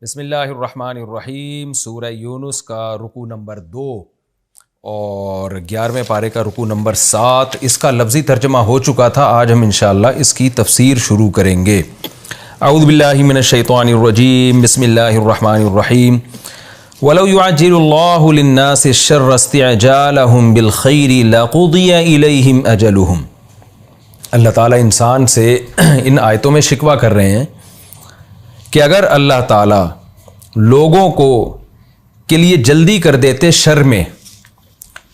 بسم اللہ الرحمن الرحیم۔ سورہ یونس کا رکوع نمبر 2 اور 11ویں پارے کا رکوع نمبر 7، اس کا لفظی ترجمہ ہو چکا تھا۔ آج ہم انشاءاللہ اس کی تفسیر شروع کریں گے۔ اعوذ باللہ من الشیطان الرجیم، بسم اللہ الرحمن الرحیم۔ وَلَوْ يُعَجِّلُ اللَّهُ لِلنَّاسِ الشَّرَّ اسْتِعْجَالَهُم بِالْخَيْرِ لَقُضِيَ إِلَيْهِمْ أَجَلُهُم۔ اللہ تعالیٰ انسان سے ان آیتوں میں شکوہ کر رہے ہیں کہ اگر اللہ تعالیٰ لوگوں کو کے لیے جلدی کر دیتے شر میں،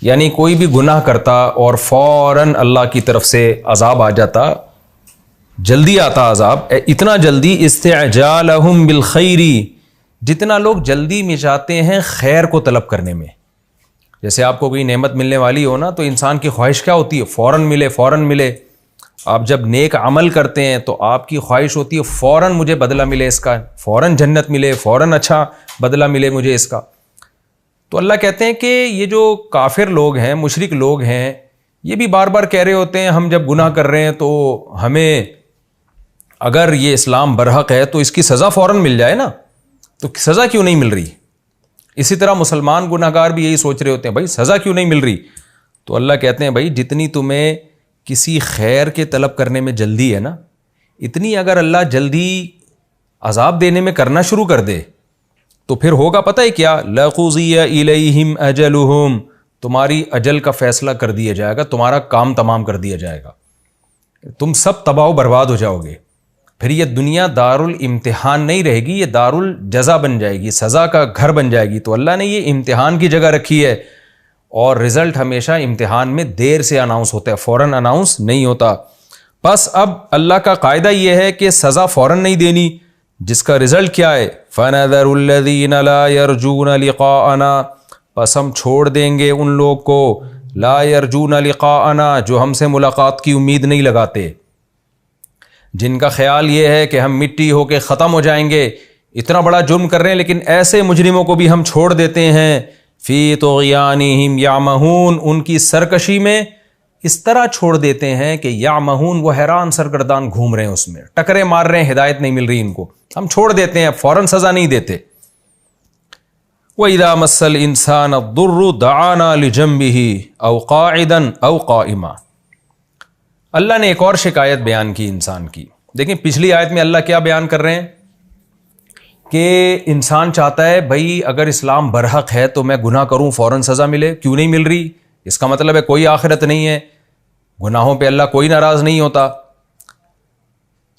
یعنی کوئی بھی گناہ کرتا اور فوراً اللہ کی طرف سے عذاب آ جاتا، جلدی آتا عذاب، اتنا جلدی، استعجالہم بالخیر، جتنا لوگ جلدی میں جاتے ہیں خیر کو طلب کرنے میں۔ جیسے آپ کو کوئی نعمت ملنے والی ہو نا، تو انسان کی خواہش کیا ہوتی ہے؟ فوراً ملے، فوراً ملے۔ آپ جب نیک عمل کرتے ہیں تو آپ کی خواہش ہوتی ہے فوراً مجھے بدلہ ملے اس کا، فوراً جنت ملے، فوراً اچھا بدلہ ملے مجھے اس کا۔ تو اللہ کہتے ہیں کہ یہ جو کافر لوگ ہیں، مشرک لوگ ہیں، یہ بھی بار بار کہہ رہے ہوتے ہیں ہم جب گناہ کر رہے ہیں تو ہمیں اگر یہ اسلام برحق ہے تو اس کی سزا فوراً مل جائے نا، تو سزا کیوں نہیں مل رہی؟ اسی طرح مسلمان گناہ گار بھی یہی سوچ رہے ہوتے ہیں، بھائی سزا کیوں نہیں مل رہی؟ تو اللہ کہتے ہیں بھائی جتنی تمہیں کسی خیر کے طلب کرنے میں جلدی ہے نا، اتنی اگر اللہ جلدی عذاب دینے میں کرنا شروع کر دے تو پھر ہوگا پتہ ہے کیا؟ لَقُضِيَ إِلَيْهِمْ أَجَلُهُمْ، تمہاری اجل کا فیصلہ کر دیا جائے گا، تمہارا کام تمام کر دیا جائے گا، تم سب تباہ و برباد ہو جاؤ گے۔ پھر یہ دنیا دار الامتحان نہیں رہے گی، یہ دار الجزا بن جائے گی، سزا کا گھر بن جائے گی۔ تو اللہ نے یہ امتحان کی جگہ رکھی ہے، اور رزلٹ ہمیشہ امتحان میں دیر سے اناؤنس ہوتا ہے، فوراً اناؤنس نہیں ہوتا۔ بس اب اللہ کا قاعدہ یہ ہے کہ سزا فوراً نہیں دینی، جس کا رزلٹ کیا ہے؟ فَنَذَرُ الَّذِينَ لَا يَرْجُونَ لِقَاءَنَا، پس ہم چھوڑ دیں گے ان لوگ کو، لا يَرْجُونَ لِقَاءَنَا، جو ہم سے ملاقات کی امید نہیں لگاتے، جن کا خیال یہ ہے کہ ہم مٹی ہو کے ختم ہو جائیں گے، اتنا بڑا جرم کر رہے ہیں لیکن ایسے مجرموں کو بھی ہم چھوڑ دیتے ہیں۔ فی طغیانہم یعمہون، ان کی سرکشی میں اس طرح چھوڑ دیتے ہیں کہ یعمہون، وہ حیران سرگردان گھوم رہے ہیں، اس میں ٹکرے مار رہے ہیں، ہدایت نہیں مل رہی ان کو، ہم چھوڑ دیتے ہیں، فوراً سزا نہیں دیتے۔ وَإِذَا مَسَّ الْإِنسَانَ الضُّرُّ دَعَانَا لِجَنبِهِ أَوْ قَاعِدًا أَوْ قَائِمًا۔ اللہ نے ایک اور شکایت بیان کی انسان کی۔ دیکھیں پچھلی آیت میں اللہ کیا بیان کر رہے ہیں کہ انسان چاہتا ہے بھائی اگر اسلام برحق ہے تو میں گناہ کروں فوراً سزا ملے، کیوں نہیں مل رہی؟ اس کا مطلب ہے کوئی آخرت نہیں ہے، گناہوں پہ اللہ کوئی ناراض نہیں ہوتا۔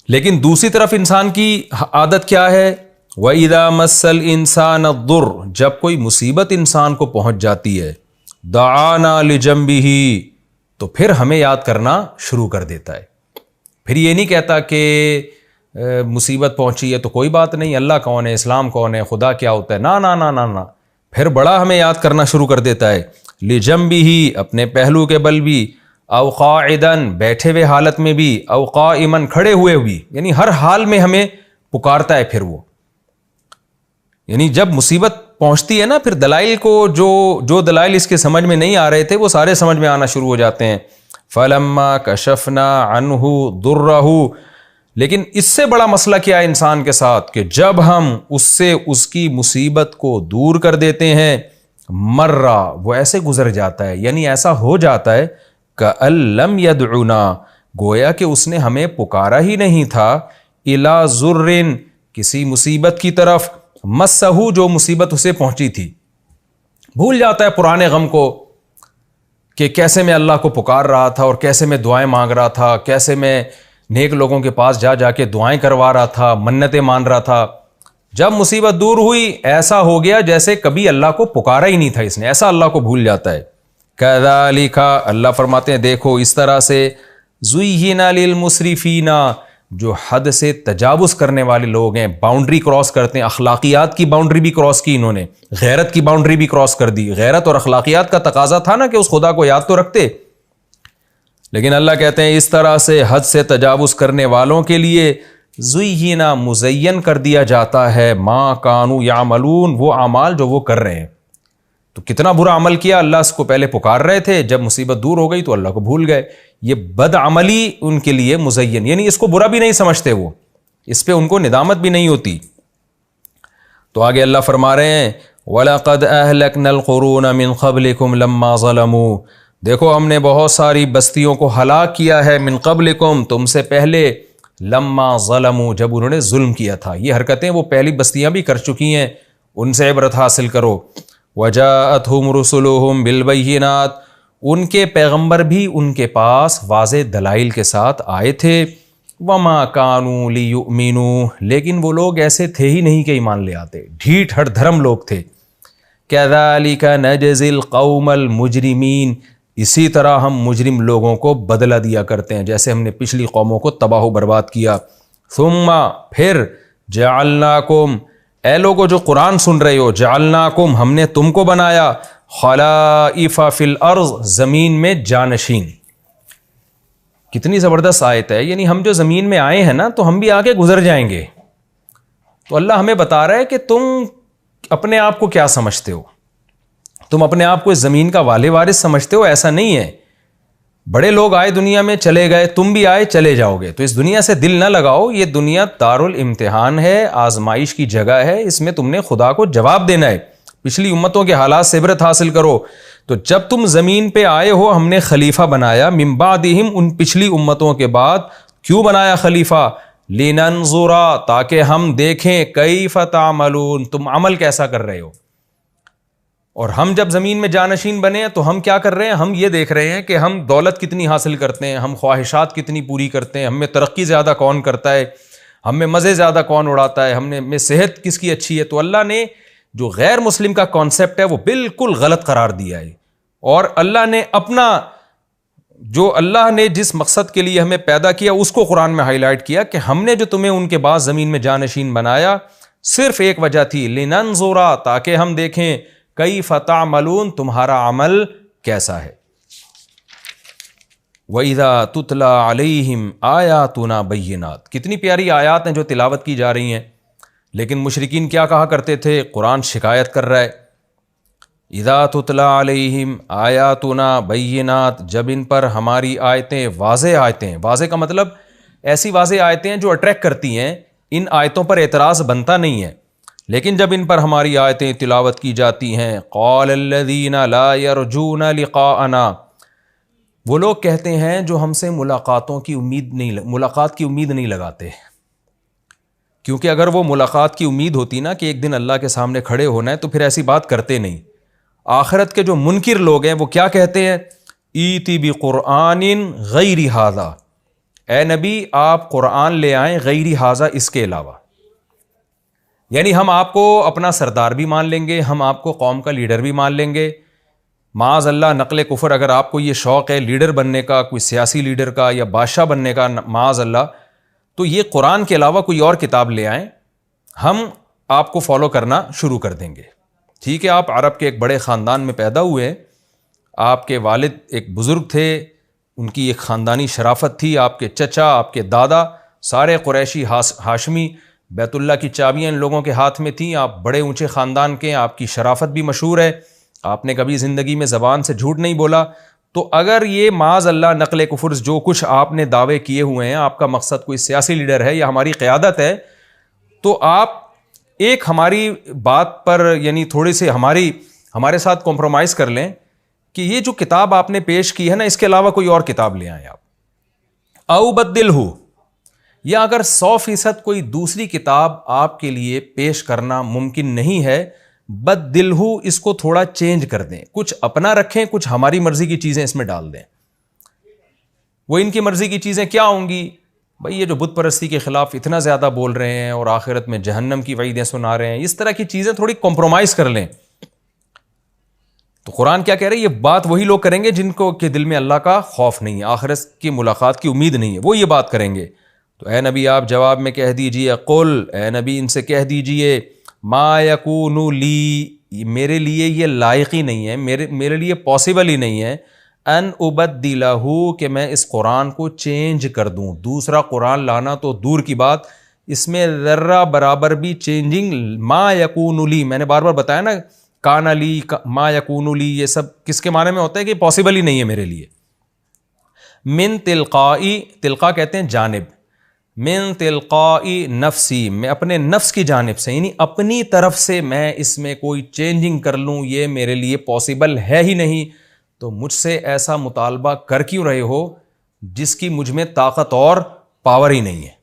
لیکن دوسری طرف انسان کی عادت کیا ہے؟ وَإِذَا مَسَّ الْإِنسَانَ الضُّرُّ، جب کوئی مصیبت انسان کو پہنچ جاتی ہے، دعانا لجنبہ، تو پھر ہمیں یاد کرنا شروع کر دیتا ہے۔ پھر یہ نہیں کہتا کہ مصیبت پہنچی ہے تو کوئی بات نہیں، اللہ کون ہے، اسلام کون ہے، خدا کیا ہوتا ہے، نا نا نا نا نا، پھر بڑا ہمیں یاد کرنا شروع کر دیتا ہے۔ لجنبہ، اپنے پہلو کے بل بھی، او قاعدن، بیٹھے ہوئے حالت میں بھی، او قائمن، کھڑے ہوئے بھی، یعنی ہر حال میں ہمیں پکارتا ہے پھر وہ۔ یعنی جب مصیبت پہنچتی ہے نا، پھر دلائل کو جو دلائل اس کے سمجھ میں نہیں آ رہے تھے وہ سارے سمجھ میں آنا شروع ہو جاتے ہیں۔ فَلَمَّا كَشَفْنَا عَنْهُ ضُرَّهُ، لیکن اس سے بڑا مسئلہ کیا ہے انسان کے ساتھ کہ جب ہم اس سے اس کی مصیبت کو دور کر دیتے ہیں، مرہ، وہ ایسے گزر جاتا ہے، یعنی ایسا ہو جاتا ہے کَأَن لَّمْ يَدْعُنَا، گویا کہ اس نے ہمیں پکارا ہی نہیں تھا، إِلَىٰ ضُرٍّ، کسی مصیبت کی طرف، مَسَّهُ، جو مصیبت اسے پہنچی تھی۔ بھول جاتا ہے پرانے غم کو کہ کیسے میں اللہ کو پکار رہا تھا اور کیسے میں دعائیں مانگ رہا تھا، کیسے میں نیک لوگوں کے پاس جا کے دعائیں کروا رہا تھا، منتیں مان رہا تھا۔ جب مصیبت دور ہوئی ایسا ہو گیا جیسے کبھی اللہ کو پکارا ہی نہیں تھا اس نے، ایسا اللہ کو بھول جاتا ہے۔ کذالک، اللہ فرماتے ہیں دیکھو اس طرح سے، زُیّنَ لِلْمُسْرِفِینَ، جو حد سے تجاوز کرنے والے لوگ ہیں، باؤنڈری کراس کرتے ہیں، اخلاقیات کی باؤنڈری بھی کراس کی انہوں نے، غیرت کی باؤنڈری بھی کراس کر دی۔ غیرت اور اخلاقیات کا تقاضا تھا نا کہ اس خدا کو یاد تو رکھتے، لیکن اللہ کہتے ہیں اس طرح سے حد سے تجاوز کرنے والوں کے لیے زُیّنَ، مزین کر دیا جاتا ہے، ما کانوا یعملون، وہ اعمال جو وہ کر رہے ہیں۔ تو کتنا برا عمل کیا. اللہ اس کو پہلے پکار رہے تھے, جب مصیبت دور ہو گئی تو اللہ کو بھول گئے. یہ بد عملی ان کے لیے مزین, یعنی اس کو برا بھی نہیں سمجھتے, وہ اس پہ ان کو ندامت بھی نہیں ہوتی. تو آگے اللہ فرما رہے ہیں وَلَقَدْ أَهْلَكْنَا الْقُرُونَ مِنْ قَبْلِكُمْ لَمَّا ظَلَمُوا, دیکھو ہم نے بہت ساری بستیوں کو ہلاک کیا ہے, من قبلکم, تم سے پہلے, لما ظلموا, جب انہوں نے ظلم کیا تھا. یہ حرکتیں وہ پہلی بستیاں بھی کر چکی ہیں, ان سے عبرت حاصل کرو. وجاءتهم رسلهم بالبینات, ان کے پیغمبر بھی ان کے پاس واضح دلائل کے ساتھ آئے تھے. وما كانوا ليؤمنوا, لیکن وہ لوگ ایسے تھے ہی نہیں کہ ایمان لے آتے, ڈھیٹ ہٹ دھرم لوگ تھے. كذلك نجزي القوم المجرمين, اسی طرح ہم مجرم لوگوں کو بدلہ دیا کرتے ہیں, جیسے ہم نے پچھلی قوموں کو تباہ و برباد کیا. ثم, پھر, جعلناکم, اے لوگوں جو قرآن سن رہے ہو, جعلناکم, ہم نے تم کو بنایا, خلائف فی الارض, زمین میں جانشین. کتنی زبردست آیت ہے, یعنی ہم جو زمین میں آئے ہیں نا تو ہم بھی آگے گزر جائیں گے. تو اللہ ہمیں بتا رہا ہے کہ تم اپنے آپ کو کیا سمجھتے ہو, تم اپنے آپ کو اس زمین کا والے وارث سمجھتے ہو, ایسا نہیں ہے. بڑے لوگ آئے دنیا میں, چلے گئے, تم بھی آئے چلے جاؤ گے. تو اس دنیا سے دل نہ لگاؤ, یہ دنیا دارالامتحان ہے, آزمائش کی جگہ ہے, اس میں تم نے خدا کو جواب دینا ہے. پچھلی امتوں کے حالات سے عبرت حاصل کرو. تو جب تم زمین پہ آئے ہو, ہم نے خلیفہ بنایا, من بعدہم, ان پچھلی امتوں کے بعد. کیوں بنایا خلیفہ؟ لننظرا, تاکہ ہم دیکھیں, کیف تعملون, تم عمل کیسا کر رہے ہو. اور ہم جب زمین میں جانشین بنے ہیں تو ہم کیا کر رہے ہیں, ہم یہ دیکھ رہے ہیں کہ ہم دولت کتنی حاصل کرتے ہیں, ہم خواہشات کتنی پوری کرتے ہیں, ہم میں ترقی زیادہ کون کرتا ہے, ہم میں مزے زیادہ کون اڑاتا ہے, ہم میں صحت کس کی اچھی ہے. تو اللہ نے جو غیر مسلم کا کانسیپٹ ہے وہ بالکل غلط قرار دیا ہے. اور اللہ نے اپنا, جو اللہ نے جس مقصد کے لیے ہمیں پیدا کیا اس کو قرآن میں ہائی لائٹ کیا کہ ہم نے جو تمہیں ان کے بعد زمین میں جانشین بنایا, صرف ایک وجہ تھی, لننظرا, تاکہ ہم دیکھیں, کیف تعملون, تمہارا عمل کیسا ہے. وَإِذَا تُتْلَى عَلَيْهِمْ آيَاتُنَا بَيِّنَاتٍ, کتنی پیاری آیات ہیں جو تلاوت کی جا رہی ہیں. لیکن مشرکین کیا کہا کرتے تھے, قرآن شکایت کر رہا ہے, اِذَا تُتْلَى عَلَيْهِمْ آيَاتُنَا بَيِّنَاتٍ, جب ان پر ہماری آیتیں, واضح آیتیں, واضح کا مطلب ایسی واضح آیتیں ہیں جو اٹریکٹ کرتی ہیں, ان آیتوں پر اعتراض بنتا نہیں ہے. لیکن جب ان پر ہماری آیتیں تلاوت کی جاتی ہیں, قال الذین لا یرجون لقاءنا, وہ لوگ کہتے ہیں جو ہم سے ملاقات کی امید نہیں لگاتے. کیونکہ اگر وہ ملاقات کی امید ہوتی نا کہ ایک دن اللہ کے سامنے کھڑے ہونا ہے, تو پھر ایسی بات کرتے نہیں. آخرت کے جو منکر لوگ ہیں وہ کیا کہتے ہیں, ایتی بقرآن غیر ھذا, اے نبی آپ قرآن لے آئیں غیر ھذا, اس کے علاوہ. یعنی ہم آپ کو اپنا سردار بھی مان لیں گے, ہم آپ کو قوم کا لیڈر بھی مان لیں گے. معاذ اللہ نقل کفر, اگر آپ کو یہ شوق ہے لیڈر بننے کا, کوئی سیاسی لیڈر کا یا بادشاہ بننے کا, معاذ اللہ, تو یہ قرآن کے علاوہ کوئی اور کتاب لے آئیں, ہم آپ کو فالو کرنا شروع کر دیں گے. ٹھیک ہے, آپ عرب کے ایک بڑے خاندان میں پیدا ہوئے, آپ کے والد ایک بزرگ تھے, ان کی ایک خاندانی شرافت تھی, آپ کے چچا, آپ کے دادا, سارے قریشی ہاشمی, بیت اللہ کی چابیاں ان لوگوں کے ہاتھ میں تھیں, آپ بڑے اونچے خاندان کے, آپ کی شرافت بھی مشہور ہے, آپ نے کبھی زندگی میں زبان سے جھوٹ نہیں بولا. تو اگر یہ معاذ اللہ نقل کفر جو کچھ آپ نے دعوے کیے ہوئے ہیں, آپ کا مقصد کوئی سیاسی لیڈر ہے یا ہماری قیادت ہے, تو آپ ایک ہماری بات پر یعنی تھوڑی سی ہمارے ساتھ کمپرومائز کر لیں کہ یہ جو کتاب آپ نے پیش کی ہے نا, اس کے علاوہ کوئی اور کتاب لے آئیں آپ, او بدلہ, یا اگر 100% کوئی دوسری کتاب آپ کے لیے پیش کرنا ممکن نہیں ہے, بدلہ, اس کو تھوڑا چینج کر دیں, کچھ اپنا رکھیں, کچھ ہماری مرضی کی چیزیں اس میں ڈال دیں. وہ ان کی مرضی کی چیزیں کیا ہوں گی بھائی, یہ جو بت پرستی کے خلاف اتنا زیادہ بول رہے ہیں اور آخرت میں جہنم کی وعیدیں سنا رہے ہیں, اس طرح کی چیزیں تھوڑی کمپرومائز کر لیں. تو قرآن کیا کہہ رہے ہیں, یہ بات وہی لوگ کریں گے جن کو کہ دل میں اللہ کا خوف نہیں ہے, آخرت کی ملاقات کی امید نہیں ہے, وہ یہ بات کریں گے. تو اے نبی آپ جواب میں کہہ دیجئے, قل, اے نبی ان سے کہہ دیجئے, ما یکون لی, میرے لیے یہ لائق ہی نہیں ہے, میرے لیے پاسبل ہی نہیں ہے, ان ابدلہ, کہ میں اس قرآن کو چینج کر دوں. دوسرا قرآن لانا تو دور کی بات, اس میں ذرہ برابر بھی چینجنگ, ما یکون لی, میں نے بار بار بتایا نا, کان لی ما یکون لی، یہ سب کس کے معنی میں ہوتا ہے کہ پاسبل ہی نہیں ہے میرے لیے. من تلقائی، تلقا کہتے ہیں جانب، من تلقائی نفسی، میں اپنے نفس کی جانب سے، یعنی اپنی طرف سے میں اس میں کوئی چینجنگ کر لوں یہ میرے لیے پاسبل ہے ہی نہیں. تو مجھ سے ایسا مطالبہ کر کیوں رہے ہو جس کی مجھ میں طاقت اور پاور ہی نہیں ہے.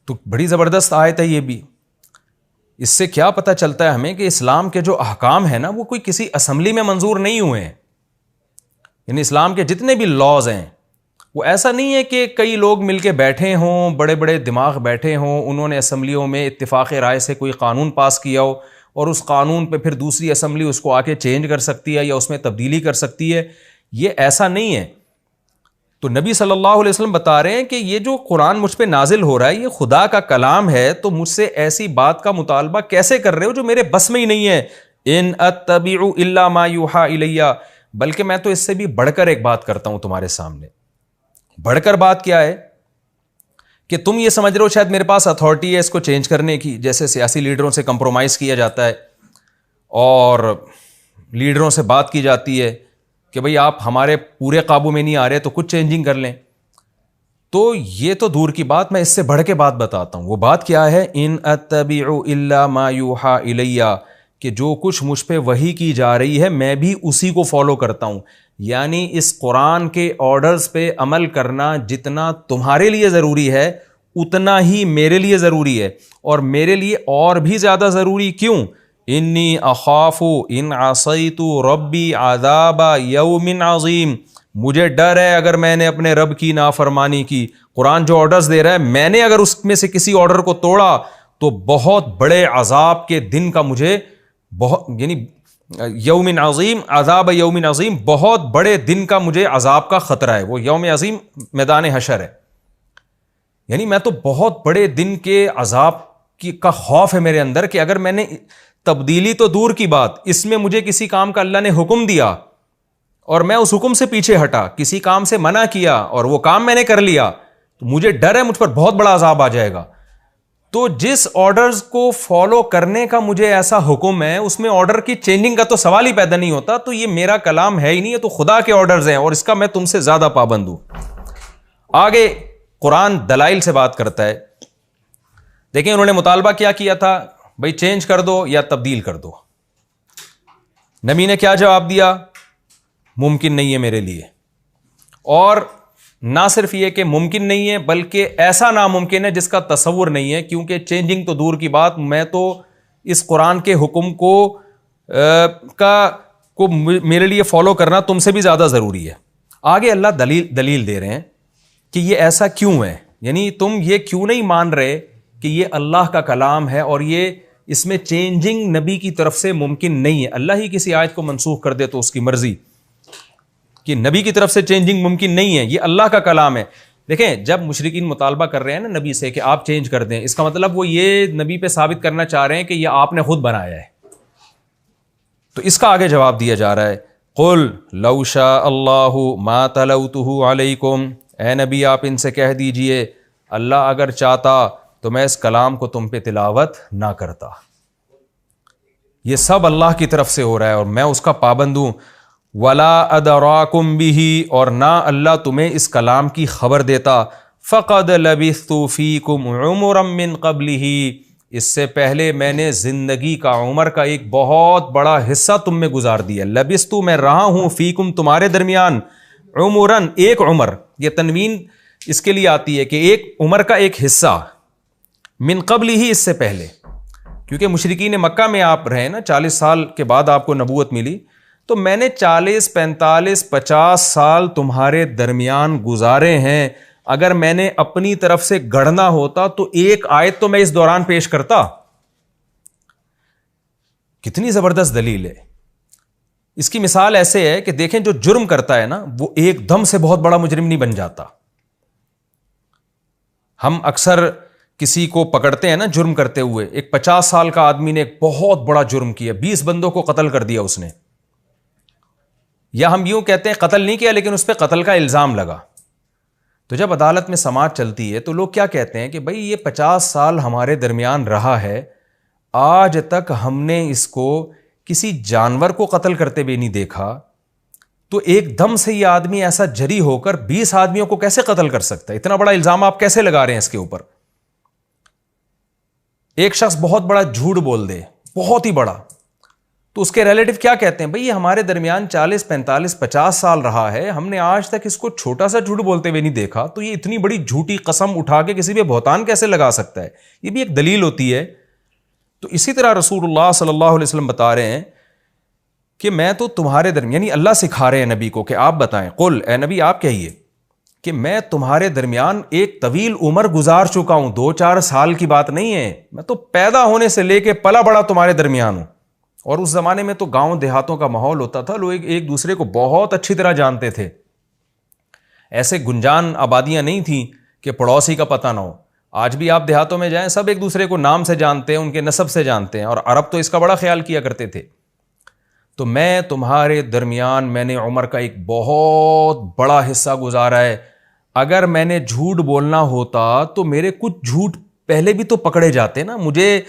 تو بڑی زبردست آیت ہے یہ بھی. اس سے کیا پتہ چلتا ہے ہمیں کہ اسلام کے جو احکام ہیں نا وہ کوئی کسی اسمبلی میں منظور نہیں ہوئے ہیں. یعنی اسلام کے جتنے بھی لاز ہیں وہ ایسا نہیں ہے کہ کئی لوگ مل کے بیٹھے ہوں، بڑے بڑے دماغ بیٹھے ہوں، انہوں نے اسمبلیوں میں اتفاق رائے سے کوئی قانون پاس کیا ہو اور اس قانون پہ پھر دوسری اسمبلی اس کو آ کے چینج کر سکتی ہے یا اس میں تبدیلی کر سکتی ہے. یہ ایسا نہیں ہے. تو نبی صلی اللہ علیہ وسلم بتا رہے ہیں کہ یہ جو قرآن مجھ پہ نازل ہو رہا ہے یہ خدا کا کلام ہے، تو مجھ سے ایسی بات کا مطالبہ کیسے کر رہے ہو جو میرے بس میں ہی نہیں ہے. ان اتبع الا ما یوحى الی، بلکہ میں تو اس سے بھی بڑھ کر ایک بات کرتا ہوں تمہارے سامنے. بڑھ کر بات کیا ہے کہ تم یہ سمجھ رہے ہو شاید میرے پاس اتھارٹی ہے اس کو چینج کرنے کی، جیسے سیاسی لیڈروں سے کمپرومائز کیا جاتا ہے اور لیڈروں سے بات کی جاتی ہے کہ بھئی آپ ہمارے پورے قابو میں نہیں آ رہے تو کچھ چینجنگ کر لیں. تو یہ تو دور کی بات، میں اس سے بڑھ کے بات بتاتا ہوں. وہ بات کیا ہے؟ ان اتبع الا ما یوحى الی، کہ جو کچھ مجھ پہ وحی کی جا رہی ہے میں بھی اسی کو فالو کرتا ہوں. یعنی اس قرآن کے آرڈرز پہ عمل کرنا جتنا تمہارے لیے ضروری ہے اتنا ہی میرے لیے ضروری ہے، اور میرے لیے اور بھی زیادہ ضروری. کیوں؟ انی اخاف ان عصیت ربی عذاب یوم عظیم، مجھے ڈر ہے اگر میں نے اپنے رب کی نافرمانی کی. قرآن جو آرڈرز دے رہا ہے میں نے اگر اس میں سے کسی آرڈر کو توڑا تو بہت بڑے عذاب کے دن کا مجھے یعنی یوم عظیم، عذاب یوم عظیم، بہت بڑے دن کا مجھے عذاب کا خطرہ ہے. وہ یوم عظیم میدان حشر ہے. یعنی میں تو بہت بڑے دن کے عذاب کا خوف ہے میرے اندر کہ اگر میں نے تبدیلی تو دور کی بات، اس میں مجھے کسی کام کا اللہ نے حکم دیا اور میں اس حکم سے پیچھے ہٹا، کسی کام سے منع کیا اور وہ کام میں نے کر لیا، تو مجھے ڈر ہے مجھ پر بہت بڑا عذاب آ جائے گا. تو جس آرڈرز کو فالو کرنے کا مجھے ایسا حکم ہے اس میں آرڈر کی چینجنگ کا تو سوال ہی پیدا نہیں ہوتا. تو یہ میرا کلام ہے ہی نہیں، یہ تو خدا کے آرڈرز ہیں اور اس کا میں تم سے زیادہ پابند ہوں. آگے قرآن دلائل سے بات کرتا ہے. دیکھیں انہوں نے مطالبہ کیا تھا، بھئی چینج کر دو یا تبدیل کر دو. نبی نے کیا جواب دیا؟ ممکن نہیں ہے میرے لیے. اور نہ صرف یہ کہ ممکن نہیں ہے بلکہ ایسا ناممکن ہے جس کا تصور نہیں ہے، کیونکہ چینجنگ تو دور کی بات، میں تو اس قرآن کے حکم کو میرے لیے فالو کرنا تم سے بھی زیادہ ضروری ہے. آگے اللہ دلیل دے رہے ہیں کہ یہ ایسا کیوں ہے. یعنی تم یہ کیوں نہیں مان رہے کہ یہ اللہ کا کلام ہے اور یہ اس میں چینجنگ نبی کی طرف سے ممکن نہیں ہے. اللہ ہی کسی آیت کو منسوخ کر دے تو اس کی مرضی، کہ نبی کی طرف سے چینجنگ ممکن نہیں ہے، یہ اللہ کا کلام ہے. دیکھیں جب مشرکین مطالبہ کر رہے ہیں نا نبی سے کہ آپ چینج کر دیں، اس کا مطلب وہ یہ نبی پہ ثابت کرنا چاہ رہے ہیں کہ یہ آپ نے خود بنایا ہے. تو اس کا آگے جواب دیا جا رہا ہے، قل لو شاء اللہ ما تلوتہ علیکم، اے نبی آپ ان سے کہہ دیجئے اللہ اگر چاہتا تو میں اس کلام کو تم پہ تلاوت نہ کرتا. یہ سب اللہ کی طرف سے ہو رہا ہے اور میں اس کا پابند ہوں. ولا ادراکم بہ، اور نہ اللہ تمہیں اس کلام کی خبر دیتا. فقد لبثت فیکم عمرا من قبلہ، اس سے پہلے میں نے زندگی کا عمر کا ایک بہت بڑا حصہ تم میں گزار دیا. لبثت میں رہا ہوں، فیکم تمہارے درمیان، عمرن ایک عمر، یہ تنوین اس کے لیے آتی ہے کہ ایک عمر کا ایک حصہ، من قبل ہی اس سے پہلے، کیونکہ مشرکین مکہ میں آپ رہے نا 40 سال کے بعد آپ کو نبوت ملی، تو میں نے 40 45 50 سال تمہارے درمیان گزارے ہیں. اگر میں نے اپنی طرف سے گڑنا ہوتا تو ایک آیت تو میں اس دوران پیش کرتا. کتنی زبردست دلیل ہے. اس کی مثال ایسے ہے کہ دیکھیں جو جرم کرتا ہے نا وہ ایک دم سے بہت بڑا مجرم نہیں بن جاتا. ہم اکثر کسی کو پکڑتے ہیں نا جرم کرتے ہوئے، ایک 50 سال کا آدمی نے ایک بہت بڑا جرم کیا، 20 بندوں کو قتل کر دیا اس نے، یا ہم یوں کہتے ہیں قتل نہیں کیا لیکن اس پہ قتل کا الزام لگا. تو جب عدالت میں سماعت چلتی ہے تو لوگ کیا کہتے ہیں کہ بھئی یہ 50 سال ہمارے درمیان رہا ہے، آج تک ہم نے اس کو کسی جانور کو قتل کرتے ہوئے نہیں دیکھا، تو ایک دم سے یہ آدمی ایسا جری ہو کر 20 آدمیوں کو کیسے قتل کر سکتا ہے؟ اتنا بڑا الزام آپ کیسے لگا رہے ہیں اس کے اوپر؟ ایک شخص بہت بڑا جھوٹ بول دے، بہت ہی بڑا، تو اس کے ریلیٹو کیا کہتے ہیں؟ بھئی یہ ہمارے درمیان 40 45 50 سال رہا ہے، ہم نے آج تک اس کو چھوٹا سا جھوٹ بولتے ہوئے نہیں دیکھا، تو یہ اتنی بڑی جھوٹی قسم اٹھا کے کسی پہ بہتان کیسے لگا سکتا ہے؟ یہ بھی ایک دلیل ہوتی ہے۔ تو اسی طرح رسول اللہ صلی اللہ علیہ وسلم بتا رہے ہیں کہ میں تو تمہارے درمیان، یعنی اللہ سکھا رہے ہیں نبی کو کہ آپ بتائیں، قل، اے نبی آپ کہیے کہ میں تمہارے درمیان ایک طویل عمر گزار چکا ہوں، 2-4 سال کی بات نہیں ہے، میں تو پیدا ہونے سے لے کے پلا بڑا تمہارے درمیان ہوں۔ اور اس زمانے میں تو گاؤں دیہاتوں کا ماحول ہوتا تھا، لوگ ایک دوسرے کو بہت اچھی طرح جانتے تھے، ایسے گنجان آبادیاں نہیں تھیں کہ پڑوسی کا پتہ نہ ہو۔ آج بھی آپ دیہاتوں میں جائیں، سب ایک دوسرے کو نام سے جانتے ہیں، ان کے نسب سے جانتے ہیں، اور عرب تو اس کا بڑا خیال کیا کرتے تھے۔ تو میں تمہارے درمیان میں نے عمر کا ایک بہت بڑا حصہ گزارا ہے، اگر میں نے جھوٹ بولنا ہوتا تو میرے کچھ جھوٹ پہلے بھی تو پکڑے جاتے نا۔ مجھے